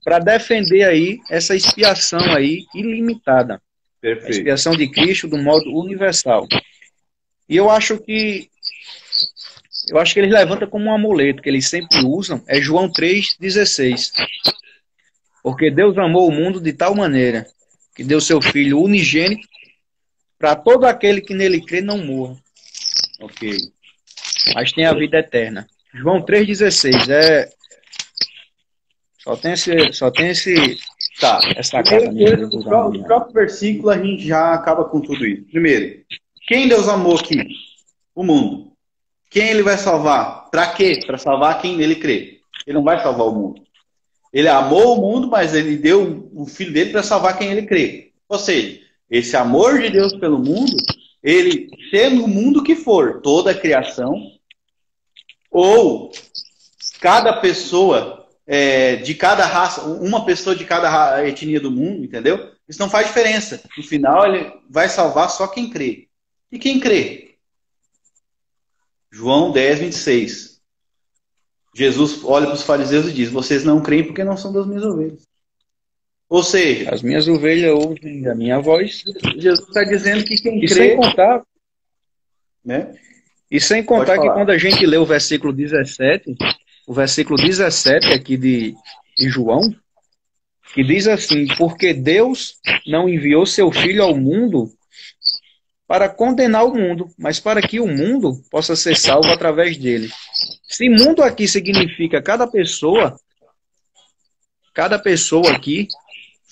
para defender aí essa expiação aí ilimitada. Perfeito. A expiação de Cristo do modo universal. E eu acho que eles levantam como um amuleto, que eles sempre usam, é João 3,16. Porque Deus amou o mundo de tal maneira que deu seu Filho unigênito para todo aquele que nele crê não morra. Ok. Mas tem a vida eterna. João 3,16. Só tem essa carta. No próprio versículo a gente já acaba com tudo isso. Primeiro, quem Deus amou aqui? O mundo. Quem ele vai salvar? Para quê? Para salvar quem nele crê. Ele não vai salvar o mundo. Ele amou o mundo, mas ele deu o filho dele para salvar quem ele crê. Ou seja, esse amor de Deus pelo mundo, ele sendo o mundo que for, toda a criação, ou cada pessoa de cada raça, uma pessoa de cada etnia do mundo, entendeu? Isso não faz diferença. No final, ele vai salvar só quem crê. E quem crê? João 10, 26. Jesus olha para os fariseus e diz: vocês não creem porque não são das minhas ovelhas. Ou seja, as minhas ovelhas ouvem a minha voz. Jesus está dizendo que quem crê... E sem contar, né? E sem contar que quando a gente lê o versículo 17 aqui de João, que diz assim: porque Deus não enviou seu Filho ao mundo para condenar o mundo, mas para que o mundo possa ser salvo através dele. Se mundo aqui significa cada pessoa aqui,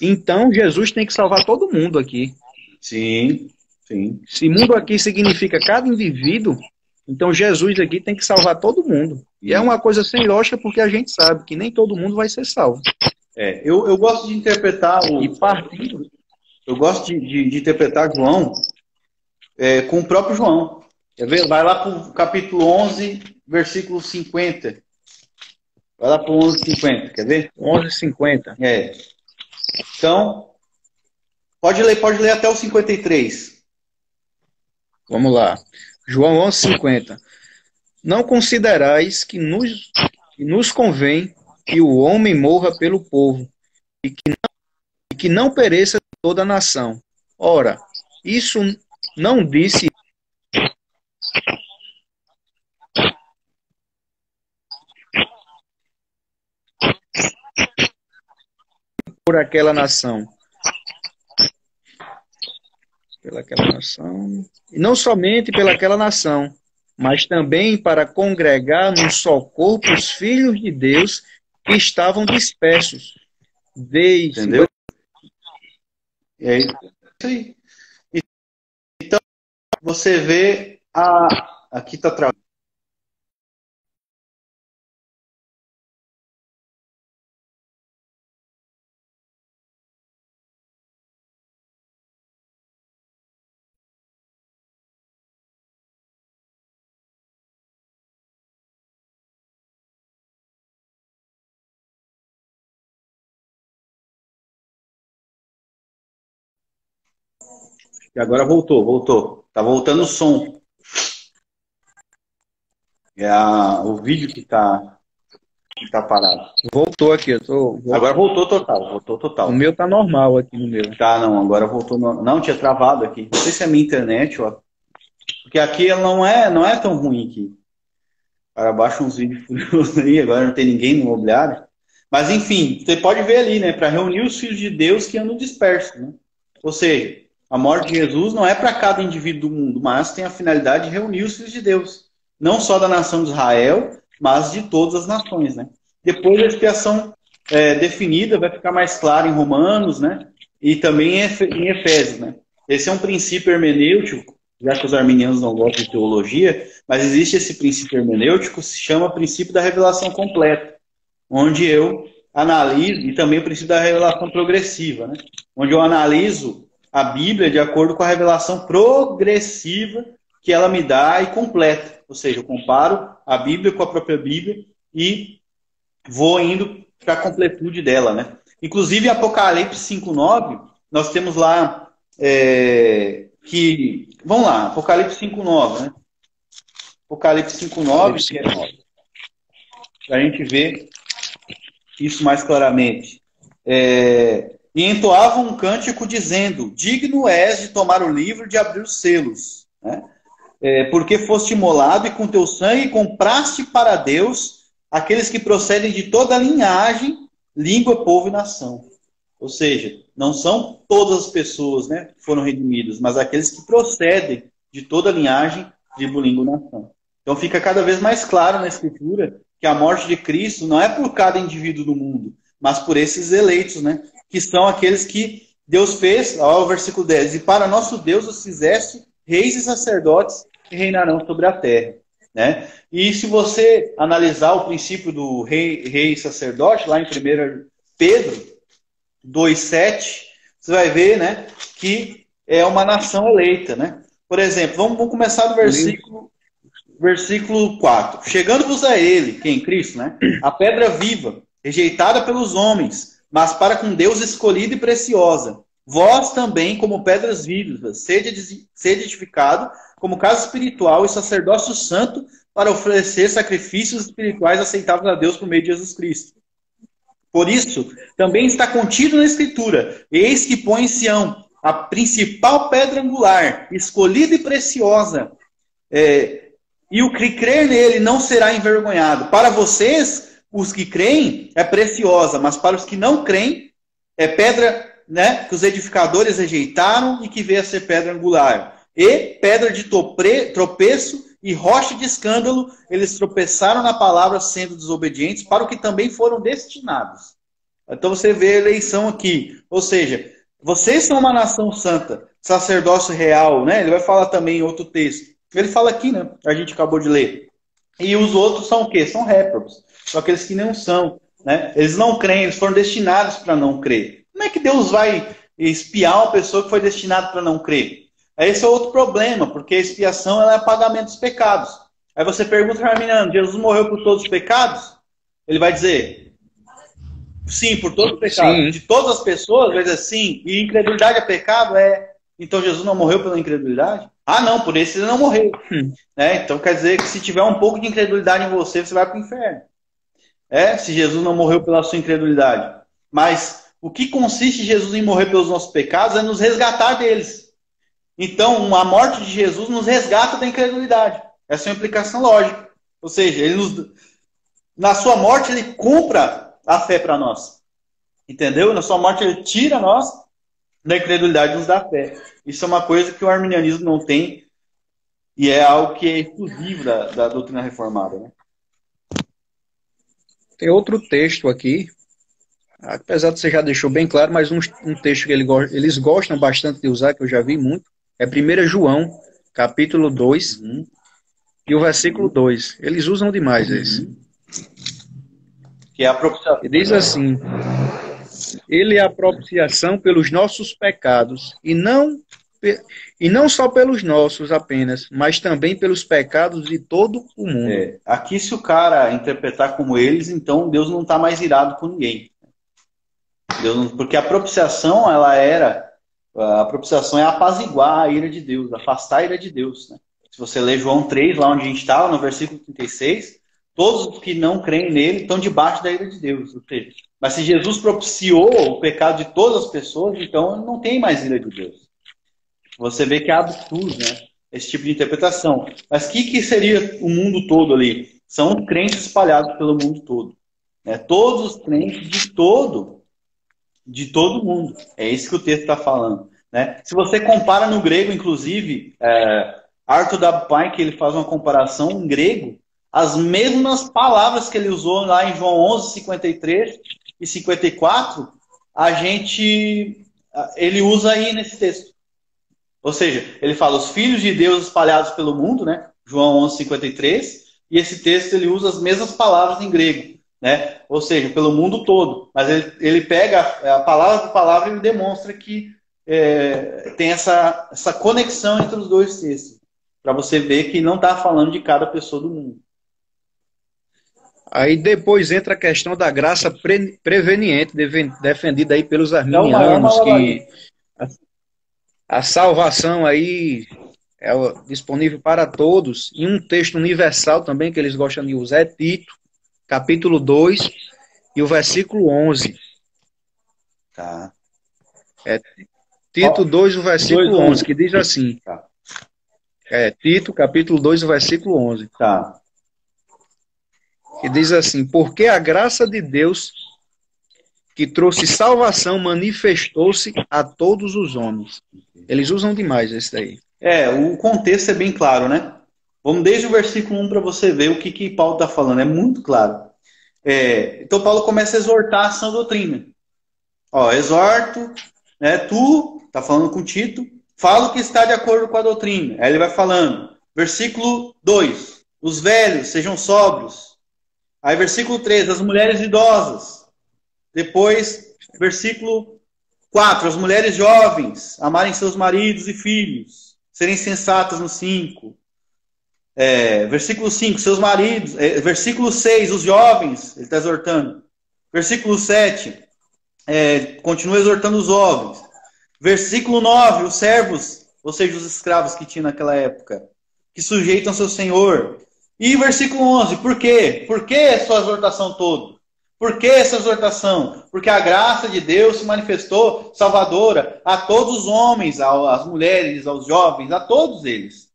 então Jesus tem que salvar todo mundo aqui. Sim, sim. Se mundo aqui significa cada indivíduo, então Jesus aqui tem que salvar todo mundo. E é uma coisa sem lógica, porque a gente sabe que nem todo mundo vai ser salvo. Eu gosto de interpretar eu gosto de interpretar João com o próprio João. Quer ver? Vai lá para o capítulo 11, versículo 50. Vai lá para o 11:50, quer ver? 11:50. Então, pode ler até o 53. Vamos lá. João 11:50. não considerais que nos convém que o homem morra pelo povo, e que não pereça toda a nação. Ora, isso não disse por aquela nação, pelaquela nação, e não somente pelaquela nação, mas também para congregar num só corpo os filhos de Deus que estavam dispersos. Entendeu? É isso aí. Então, você vê aqui está travado. E agora voltou. Tá voltando o som. É o vídeo que tá parado. Voltou aqui, Agora voltou total. O meu tá normal aqui no meu. Tá, não, agora voltou. Não, tinha travado aqui. Não sei se é a minha internet, ó. Porque aqui ela não é tão ruim aqui. Cara, baixa uns vídeos furiosos aí, agora não tem ninguém no imobiliário. Mas enfim, você pode ver ali, né? Para reunir os filhos de Deus que andam dispersos, né? Ou seja, a morte de Jesus não é para cada indivíduo do mundo, mas tem a finalidade de reunir os filhos de Deus. Não só da nação de Israel, mas de todas as nações, né? Depois a expiação definida vai ficar mais clara em Romanos, né? E também em Efésios, né? Esse é um princípio hermenêutico, já que os arminianos não gostam de teologia, mas existe esse princípio hermenêutico, se chama princípio da revelação completa, onde eu analiso, e também o princípio da revelação progressiva, né? Onde eu analiso a Bíblia de acordo com a revelação progressiva que ela me dá e completa. Ou seja, eu comparo a Bíblia com a própria Bíblia e vou indo para a completude dela, né? Inclusive, em Apocalipse 5:9, nós temos lá vamos lá, Apocalipse 5:9, né? Apocalipse 5:9, para a gente ver isso mais claramente. E entoava um cântico dizendo: digno és de tomar o livro e de abrir os selos, né? Porque foste imolado e com teu sangue compraste para Deus aqueles que procedem de toda linhagem, língua, povo e nação. Ou seja, não são todas as pessoas, né, que foram redimidas, mas aqueles que procedem de toda linhagem, tribo, língua e nação. Então fica cada vez mais claro na Escritura que a morte de Cristo não é por cada indivíduo do mundo, mas por esses eleitos, né, que são aqueles que Deus fez, ó, o versículo 10, e para nosso Deus os fizeste reis e sacerdotes que reinarão sobre a terra. Né? E se você analisar o princípio do rei e sacerdote, lá em 1 Pedro 2,7, você vai ver, né, que é uma nação eleita. Né? Por exemplo, vamos começar do versículo 4. Chegando-vos a ele, quem? Cristo, né? A pedra viva, rejeitada pelos homens, mas para com Deus escolhida e preciosa. Vós também, como pedras vivas, sede edificado como casa espiritual e sacerdócio santo para oferecer sacrifícios espirituais aceitáveis a Deus por meio de Jesus Cristo. Por isso, também está contido na Escritura: eis que põe em Sião a principal pedra angular, escolhida e preciosa, e o que crer nele não será envergonhado. Para vocês, os que creem, é preciosa, mas para os que não creem, é pedra, né, que os edificadores rejeitaram e que veio a ser pedra angular. E pedra de tropeço e rocha de escândalo, eles tropeçaram na palavra sendo desobedientes, para o que também foram destinados. Então você vê a eleição aqui. Ou seja, vocês são uma nação santa, sacerdócio real, né? Ele vai falar também em outro texto. Ele fala aqui, né? A gente acabou de ler. E os outros são o quê? São réprobos. São aqueles que não são, né? Eles não creem, eles foram destinados para não crer. Como é que Deus vai espiar uma pessoa que foi destinada para não crer? Esse é outro problema, porque a expiação ela é pagamento dos pecados. Aí você pergunta para Arminiano: Jesus morreu por todos os pecados? Ele vai dizer: sim, por todos os pecados. Sim. De todas as pessoas, vai dizer sim. E incredulidade é pecado? Então Jesus não morreu pela incredulidade? Ah, não, por esse ele não morreu. Hum. Né? Então quer dizer que se tiver um pouco de incredulidade em você, você vai para o inferno. Se Jesus não morreu pela sua incredulidade. Mas o que consiste Jesus em morrer pelos nossos pecados é nos resgatar deles. Então, a morte de Jesus nos resgata da incredulidade. Essa é uma implicação lógica. Ou seja, na sua morte ele compra a fé para nós. Entendeu? Na sua morte ele tira nós da incredulidade e nos dá fé. Isso é uma coisa que o arminianismo não tem e é algo que é exclusivo da doutrina reformada. Né? Tem outro texto aqui, apesar de você já deixou bem claro, mas um texto que eles gostam bastante de usar, que eu já vi muito, é 1 João, capítulo 2, e o versículo 2. Eles usam demais esse. Que é a propiciação. E diz assim: ele é a propiciação pelos nossos pecados, e não só pelos nossos apenas, mas também pelos pecados de todo o mundo. Aqui, se o cara interpretar como eles, então Deus não está mais irado com ninguém. Porque a propiciação, a propiciação é apaziguar a ira de Deus, afastar a ira de Deus. Né? Se você ler João 3, lá onde a gente estava, no versículo 36, todos os que não creem nele estão debaixo da ira de Deus. Ou seja, mas se Jesus propiciou o pecado de todas as pessoas, então não tem mais ira de Deus. Você vê que é absurdo, né? Esse tipo de interpretação. Mas o que seria o mundo todo ali? São os crentes espalhados pelo mundo todo. Né? Todos os crentes de todo mundo. É isso que o texto está falando. Né? Se você compara no grego, inclusive, Arthur W. Pike, ele faz uma comparação em grego, as mesmas palavras que ele usou lá em João 11, 53 e 54, ele usa aí nesse texto. Ou seja, ele fala os filhos de Deus espalhados pelo mundo, né? João 11, 53, e esse texto ele usa as mesmas palavras em grego, né? Ou seja, pelo mundo todo. Mas ele pega a palavra por palavra e ele demonstra que tem essa conexão entre os dois textos, para você ver que não está falando de cada pessoa do mundo. Aí depois entra a questão da graça preveniente, defendida aí pelos arminianos, que a salvação aí é disponível para todos. E um texto universal também que eles gostam de usar é Tito, capítulo 2 e o versículo 11. Tá. Tito 2, o versículo 11, que diz assim. Tá. Tito, capítulo 2, o versículo 11. Tá. Que diz assim: porque a graça de Deus que trouxe salvação manifestou-se a todos os homens. Eles usam demais esse daí. O contexto é bem claro, né? Vamos desde o versículo 1 para você ver o que Paulo está falando. É muito claro. Então Paulo começa a exortar a sã doutrina. Exorto, né, tu, está falando com Tito, fala o que está de acordo com a doutrina. Aí ele vai falando. Versículo 2. Os velhos sejam sóbrios. Aí versículo 3. As mulheres idosas. Depois, versículo 4. As mulheres jovens amarem seus maridos e filhos, serem sensatas no 5. Versículo 5, seus maridos. Versículo 6, os jovens, ele está exortando. Versículo 7, continua exortando os jovens. Versículo 9, os servos, ou seja, os escravos que tinha naquela época, que sujeitam seu senhor. E versículo 11, por quê? Por que essa exortação toda? Por que essa exortação? Porque a graça de Deus se manifestou salvadora a todos os homens, às mulheres, aos jovens, a todos eles.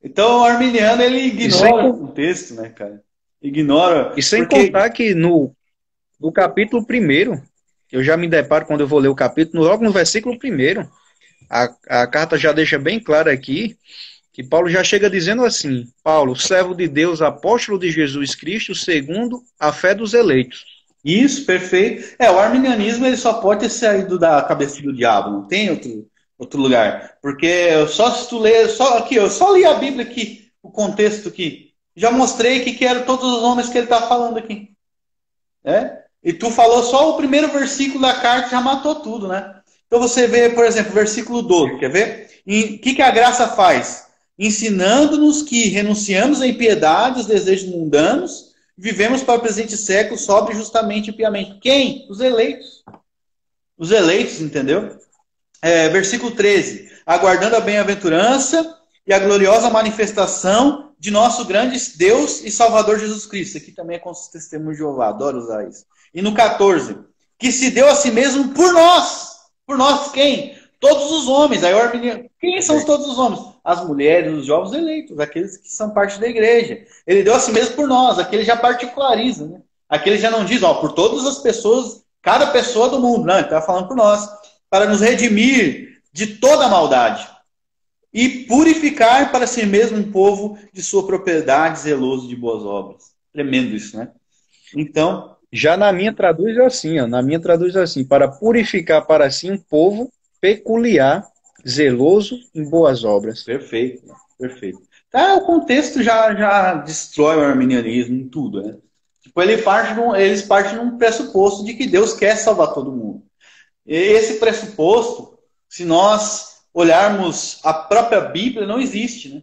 Então o arminiano ele ignora o texto, né, cara? Ignora. E sem contar que no capítulo 1, eu já me deparo quando eu vou ler o capítulo, logo no versículo 1, a carta já deixa bem claro aqui que Paulo já chega dizendo assim: Paulo, servo de Deus, apóstolo de Jesus Cristo, segundo a fé dos eleitos. Isso, perfeito. O arminianismo ele só pode ter saído da cabeça do diabo, não tem outro lugar. Porque se tu ler, eu só li a Bíblia aqui, o contexto aqui. Já mostrei que eram todos os homens que ele está falando aqui. E tu falou só o primeiro versículo da carta, já matou tudo, né? Então você vê, por exemplo, versículo 12, quer ver? O que a graça faz? Ensinando-nos que renunciamos à impiedade, os desejos mundanos, vivemos para o presente século sobre justamente e piamente. Quem? Os eleitos. Os eleitos, entendeu? Versículo 13. Aguardando a bem-aventurança e a gloriosa manifestação de nosso grande Deus e Salvador Jesus Cristo. Aqui também é com os testemunhos de Jeová, adoro usar isso. E no 14, que se deu a si mesmo por nós. Por nós quem? Todos os homens. Aí o arminiano, quem são todos os homens? As mulheres, os jovens eleitos, aqueles que são parte da igreja. Ele deu a si mesmo por nós, aquele já particulariza, né? Aquele já não diz, ó, por todas as pessoas, cada pessoa do mundo, não, ele está falando por nós, para nos redimir de toda a maldade e purificar para si mesmo um povo de sua propriedade, zeloso de boas obras. Tremendo isso, né? Então, já na minha traduz assim, ó, na minha traduz assim, para purificar para si um povo peculiar, zeloso em boas obras. Perfeito, perfeito. Tá, o contexto já destrói o arminianismo em tudo, né? Tipo, eles partem de um pressuposto de que Deus quer salvar todo mundo. E esse pressuposto, se nós olharmos a própria Bíblia, não existe, né?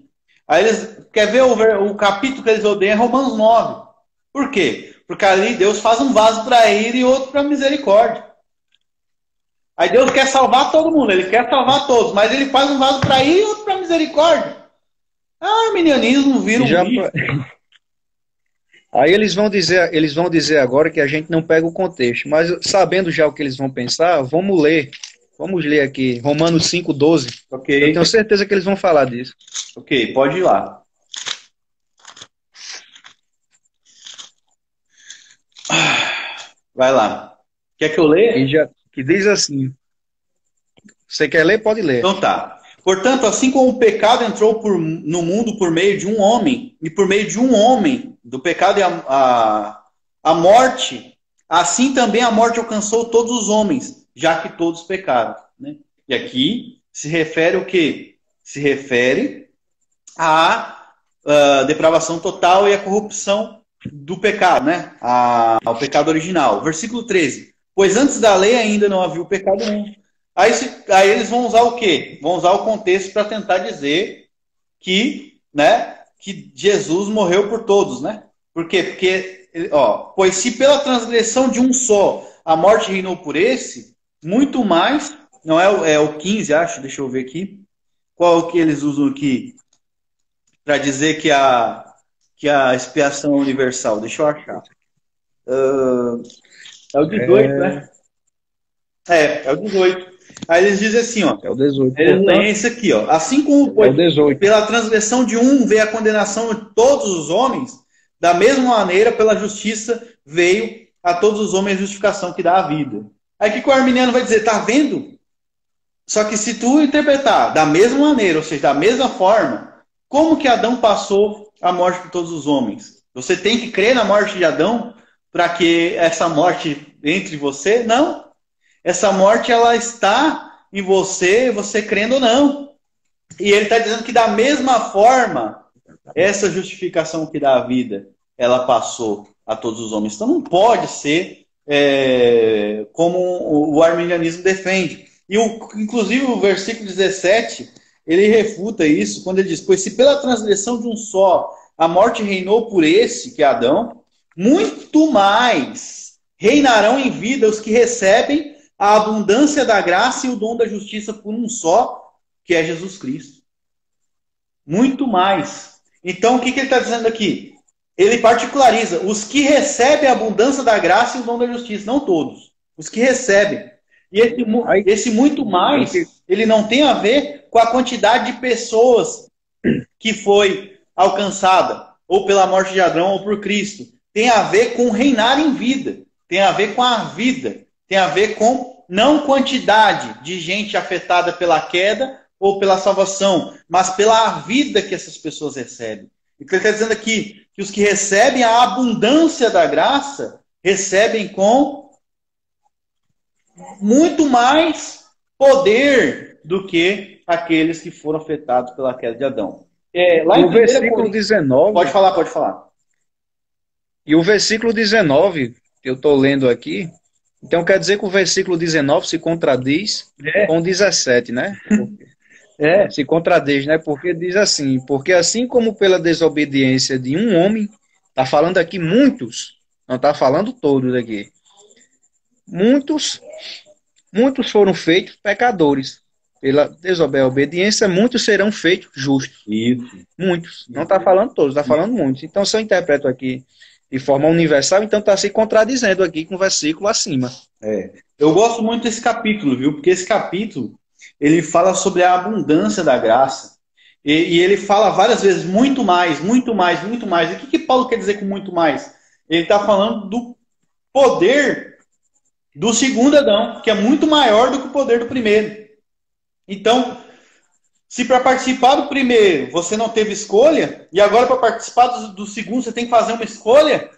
Aí quer ver o capítulo que eles odeiam é Romanos 9. Por quê? Porque ali Deus faz um vaso para ira e outro para misericórdia. Aí Deus quer salvar todo mundo, ele quer salvar todos, mas ele faz um vaso para ira e outro para misericórdia. Ah, arminianismo vira um bicho. Aí eles vão dizer agora que a gente não pega o contexto, mas sabendo já o que eles vão pensar, vamos ler aqui, Romanos 5:12. Okay. Eu tenho certeza que eles vão falar disso. Ok, pode ir lá. Vai lá. Quer que eu leia? Que diz assim. Você quer ler? Pode ler. Então tá. Portanto, assim como o pecado entrou no mundo por meio de um homem, e por meio de um homem, do pecado e a morte, assim também a morte alcançou todos os homens, já que todos pecaram. Né? E aqui se refere o quê? Se refere à depravação total e à corrupção do pecado, né? Ao pecado original. Versículo 13. Pois antes da lei ainda não havia o pecado nenhum. Aí eles vão usar o quê? Vão usar o contexto para tentar dizer que, né, que Jesus morreu por todos, né? Por quê? Porque, ó, pois se pela transgressão de um só a morte reinou por esse, muito mais, não é o 15, acho, deixa eu ver aqui. Qual que eles usam aqui para dizer que a expiação é universal? Deixa eu achar. É o 18, né? É o 18. Aí eles dizem assim, ó. É o 18. Eles leem isso aqui, ó. Assim como pela transgressão de um veio a condenação de todos os homens, da mesma maneira, pela justiça veio a todos os homens a justificação que dá a vida. Aí o que o arminiano vai dizer? Tá vendo? Só que se tu interpretar da mesma maneira, ou seja, da mesma forma, como que Adão passou a morte por todos os homens? Você tem que crer na morte de Adão para que essa morte entre você? Não. Essa morte, ela está em você, você crendo ou não. E ele está dizendo que da mesma forma, essa justificação que dá a vida, ela passou a todos os homens. Então não pode ser como o arminianismo defende. E inclusive o versículo 17, ele refuta isso quando ele diz, pois se pela transgressão de um só a morte reinou por esse, que é Adão, muito mais reinarão em vida os que recebem a abundância da graça e o dom da justiça por um só, que é Jesus Cristo. Muito mais. Então, o que ele está dizendo aqui? Ele particulariza os que recebem a abundância da graça e o dom da justiça, não todos. Os que recebem. E esse muito mais, ele não tem a ver com a quantidade de pessoas que foi alcançada, ou pela morte de Adão, ou por Cristo. Tem a ver com reinar em vida. Tem a ver com a vida. Tem a ver com não quantidade de gente afetada pela queda ou pela salvação, mas pela vida que essas pessoas recebem. Então ele está dizendo aqui que os que recebem a abundância da graça recebem com muito mais poder do que aqueles que foram afetados pela queda de Adão. Lá no versículo 19... Pode falar. E o versículo 19, que eu estou lendo aqui, então quer dizer que o versículo 19 se contradiz com o 17, né? Se contradiz, né? Porque diz assim, porque assim como pela desobediência de um homem, está falando aqui muitos, não está falando todos aqui, muitos foram feitos pecadores. pela desobediência, muitos serão feitos justos. Isso. Muitos. Não está falando todos, está falando muitos. Então, se eu interpreto aqui de forma universal, então está se contradizendo aqui com o versículo acima. Eu gosto muito desse capítulo, viu? Porque esse capítulo, ele fala sobre a abundância da graça. E ele fala várias vezes muito mais, muito mais, muito mais. E o que Paulo quer dizer com muito mais? Ele está falando do poder do segundo Adão, que é muito maior do que o poder do primeiro. Então, se para participar do primeiro você não teve escolha, e agora para participar do segundo você tem que fazer uma escolha,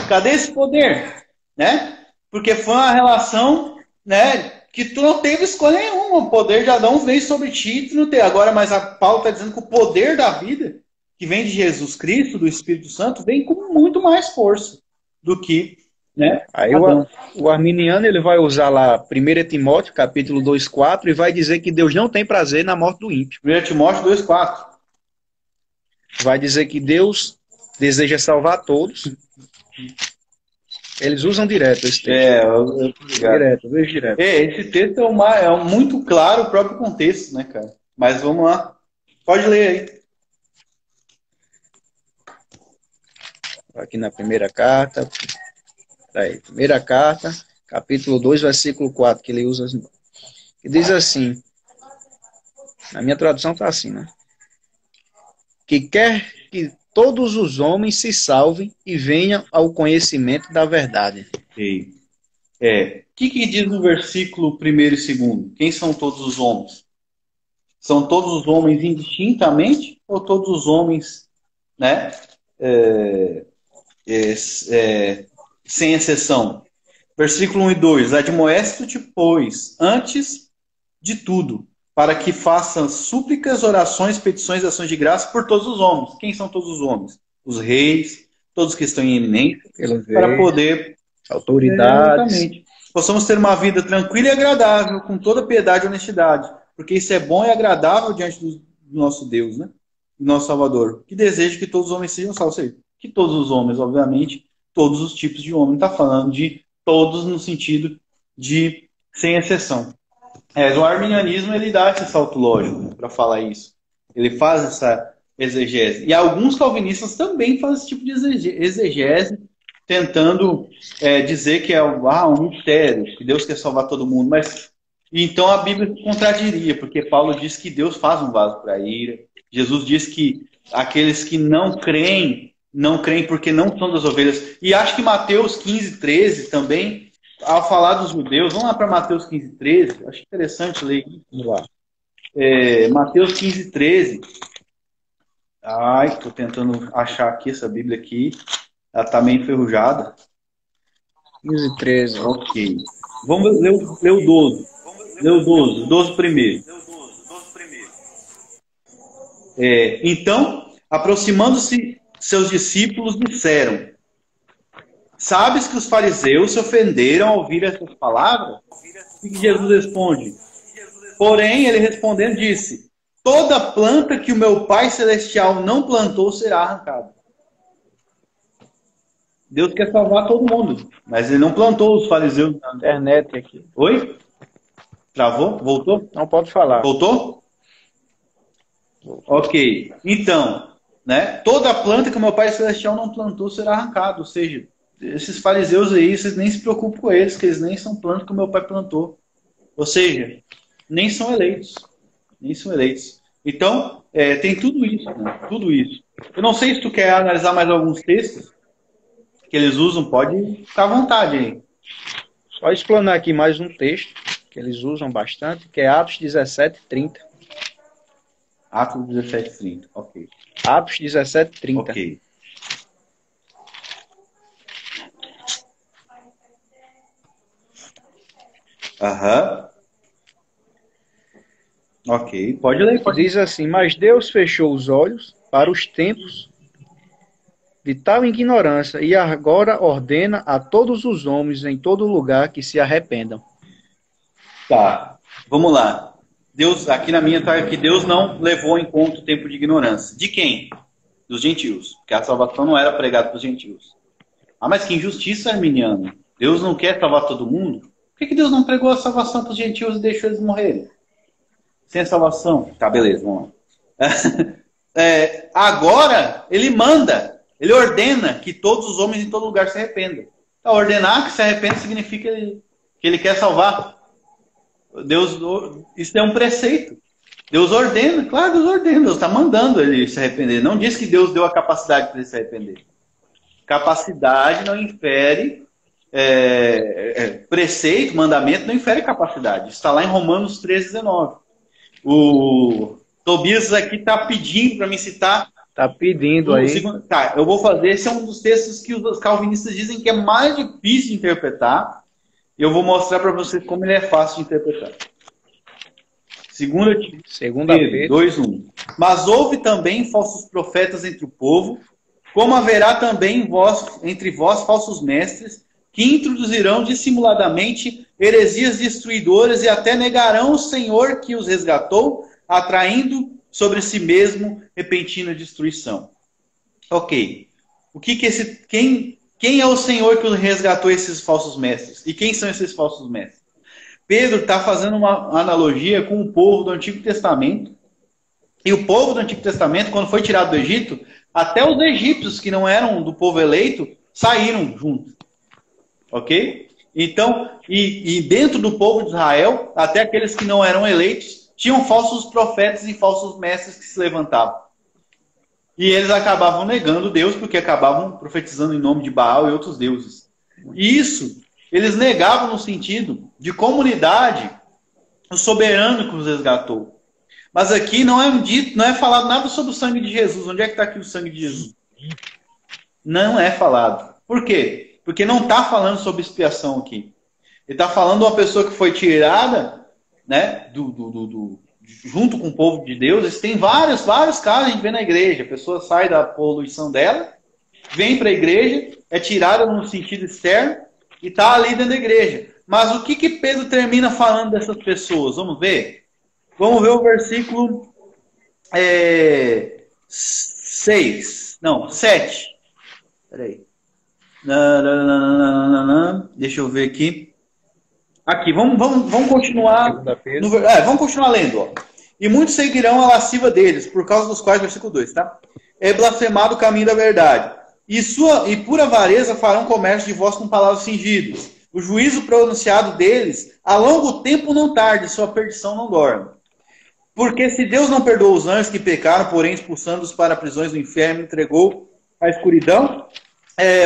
cadê esse poder? Né? Porque foi uma relação, né, que tu não teve escolha nenhuma. O poder de Adão veio sobre ti e tu não teve. Agora, mas a Paulo está dizendo que o poder da vida, que vem de Jesus Cristo, do Espírito Santo, vem com muito mais força do que, né, Aí Adão. o arminiano ele vai usar lá 1 Timóteo, capítulo 2,4, e vai dizer que Deus não tem prazer na morte do ímpio. 1 Timóteo 2,4. Vai dizer que Deus deseja salvar todos. Eles usam direto esse texto. Direto, vejo direto. Esse texto é muito claro o próprio contexto, né, cara? Mas vamos lá. Pode ler aí. Aqui na primeira carta. Aí, primeira carta, capítulo 2, versículo 4, que ele usa, que diz assim, na minha tradução está assim, né? Que quer que todos os homens se salvem e venham ao conhecimento da verdade. Okay. O que diz no versículo 1º e 2º? Quem são todos os homens? São todos os homens indistintamente ou todos os homens, né, sem exceção? Versículo 1 e 2. Admoesto-te, pois, antes de tudo, para que façam súplicas, orações, petições, ações de graça por todos os homens. Quem são todos os homens? Os reis, todos que estão em eminência, para poder... Autoridades. Exatamente. Possamos ter uma vida tranquila e agradável, com toda piedade e honestidade, porque isso é bom e agradável diante do nosso Deus, né? Do nosso Salvador, que deseja que todos os homens sejam salvos. Ou seja, que todos os homens, obviamente, todos os tipos de homem, está falando de todos no sentido de sem exceção. O arminianismo ele dá esse salto lógico, né, para falar isso. Ele faz essa exegese. E alguns calvinistas também fazem esse tipo de exegese, tentando dizer que é um mistério, que Deus quer salvar todo mundo. Mas então a Bíblia contradiria, porque Paulo diz que Deus faz um vaso para a ira. Jesus diz que aqueles que não creem porque não são das ovelhas. E acho que Mateus 15, 13 também, ao falar dos judeus, vamos lá para Mateus 15, 13, acho interessante ler isso. Vamos lá. Mateus 15, 13. Ai, estou tentando achar aqui essa Bíblia aqui. Ela está meio enferrujada. 15, 13. Ok. Vamos ler o 12. Ler o 12. 12 primeiro. Então, aproximando-se seus discípulos, disseram: sabes que os fariseus se ofenderam ao ouvir essas palavras? O que Jesus responde? Porém, ele respondendo disse: toda planta que o meu Pai Celestial não plantou será arrancada. Deus quer salvar todo mundo, mas ele não plantou os fariseus na internet aqui. Oi? Travou? Voltou? Não pode falar. Voltou? Ok. Então, né, toda planta que o meu Pai Celestial não plantou será arrancada. Ou seja, esses fariseus aí, vocês nem se preocupem com eles, que eles nem são plantas que o meu Pai plantou. Ou seja, nem são eleitos. Nem são eleitos. Então, tem tudo isso, né? Tudo isso. Eu não sei se tu quer analisar mais alguns textos que eles usam, pode ficar à vontade aí. Só explanar aqui mais um texto que eles usam bastante, que é Atos 17, 30. Atos 17, 30, ok. Atos 17, 30. Ok. Aham. Ok, pode ler. Diz assim: mas Deus fechou os olhos para os tempos de tal ignorância e agora ordena a todos os homens em todo lugar que se arrependam. Tá, vamos lá. Deus, aqui na minha está que Deus não levou em conta o tempo de ignorância. De quem? Dos gentios. Porque a salvação não era pregada para os gentios. Ah, mas que injustiça, arminiano. Deus não quer salvar todo mundo? Por que Deus não pregou a salvação para os gentios e deixou eles morrerem? sem salvação. Tá, beleza, vamos lá. Agora, ele manda, ele ordena que todos os homens em todo lugar se arrependam. Então, ordenar que se arrependa significa que ele quer salvar. Deus, isso é um preceito. Deus ordena, claro, Deus ordena, Deus está mandando ele se arrepender. Não diz que Deus deu a capacidade para ele se arrepender. Capacidade não infere, preceito, mandamento não infere capacidade. Está lá em Romanos 13:19. O Tobias aqui está pedindo para me citar. Está pedindo aí. Tá, eu vou fazer. Esse é um dos textos que os calvinistas dizem que é mais difícil de interpretar. Eu vou mostrar para vocês como ele é fácil de interpretar. Segunda Pedro 2:1. Mas houve também falsos profetas entre o povo, como haverá também entre vós falsos mestres, que introduzirão dissimuladamente heresias destruidoras e até negarão o Senhor que os resgatou, atraindo sobre si mesmo repentina destruição. Ok. Quem é o Senhor que resgatou esses falsos mestres? E quem são esses falsos mestres? Pedro está fazendo uma analogia com o povo do Antigo Testamento. E o povo do Antigo Testamento, quando foi tirado do Egito, até os egípcios que não eram do povo eleito, saíram juntos. Ok? Então, e dentro do povo de Israel, até aqueles que não eram eleitos, tinham falsos profetas e falsos mestres que se levantavam. E eles acabavam negando Deus, porque acabavam profetizando em nome de Baal e outros deuses. E isso, eles negavam no sentido de comunidade, o soberano que os resgatou. Mas aqui não é falado nada sobre o sangue de Jesus. Onde é que está aqui o sangue de Jesus? Não é falado. Por quê? Porque não está falando sobre expiação aqui. Ele está falando de uma pessoa que foi tirada, né, junto com o povo de Deus. Tem vários casos a gente vê na igreja. A pessoa sai da poluição dela, vem para a igreja, é tirada no sentido externo e está ali dentro da igreja. Mas o que Pedro termina falando dessas pessoas? Vamos ver? Vamos ver o versículo 7. Peraí. Deixa eu ver aqui. Aqui, vamos continuar. Vamos continuar lendo. Ó. E muitos seguirão a lasciva deles, por causa dos quais, versículo 2, tá? É blasfemado o caminho da verdade. E por avareza farão comércio de vós com palavras fingidas. O juízo pronunciado deles, a longo tempo não tarde, sua perdição não dorme. Porque se Deus não perdoou os anjos que pecaram, porém expulsando-os para prisões do inferno, entregou à escuridão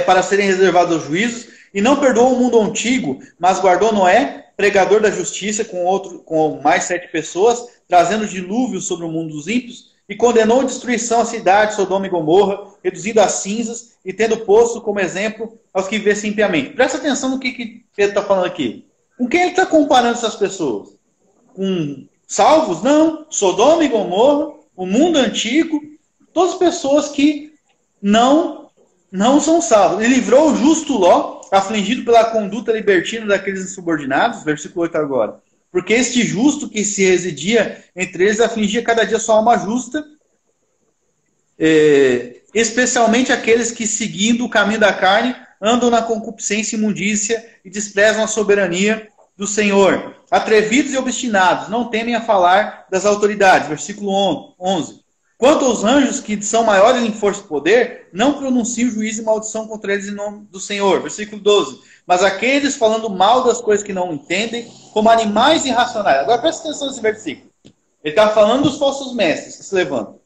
para serem reservados aos juízos, e não perdoou o mundo antigo, mas guardou Noé, pregador da justiça, com mais 7 pessoas, trazendo dilúvio sobre o mundo dos ímpios, e condenou a destruição à cidade, Sodoma e Gomorra, reduzindo a cinzas, e tendo posto como exemplo aos que vivessem impiamente. Presta atenção no que Pedro está falando aqui. Com quem ele está comparando essas pessoas? Com salvos? Não. Sodoma e Gomorra, o mundo antigo, todas as pessoas que não são salvos. Ele livrou o justo Ló, afligido pela conduta libertina daqueles insubordinados, versículo 8 agora. Porque este justo que se residia entre eles afligia cada dia sua alma justa, especialmente aqueles que, seguindo o caminho da carne, andam na concupiscência e imundícia e desprezam a soberania do Senhor. Atrevidos e obstinados, não temem a falar das autoridades. Versículo 11. Quanto aos anjos que são maiores em força e poder, não pronunciam juízo e maldição contra eles em nome do Senhor. Versículo 12. Mas aqueles falando mal das coisas que não entendem, como animais irracionais. Agora presta atenção nesse versículo. Ele está falando dos falsos mestres que se levantam.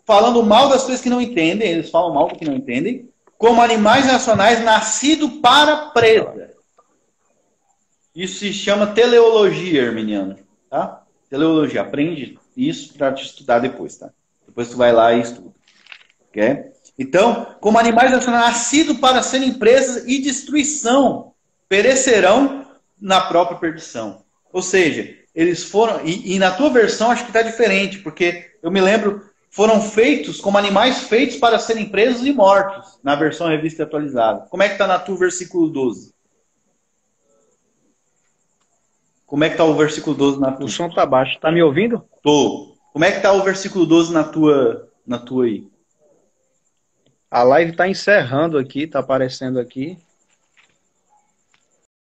Falando mal das coisas que não entendem, eles falam mal do que não entendem, como animais irracionais nascidos para presa. Isso se chama teleologia, arminiana. Tá? Teleologia. Aprende isso para te estudar depois, tá? Depois tu vai lá e estuda. Okay? Então, como animais nascidos para serem presas e destruição, perecerão na própria perdição. Ou seja, eles foram... E na tua versão acho que está diferente, porque eu me lembro, foram feitos como animais feitos para serem presos e mortos, na versão revista e atualizada. Como é que está na tua versículo 12? Como é que está o versículo 12 na tua? O som está baixo. Está me ouvindo? Tô. Como é que está o versículo 12 na tua aí? A live está encerrando aqui, está aparecendo aqui.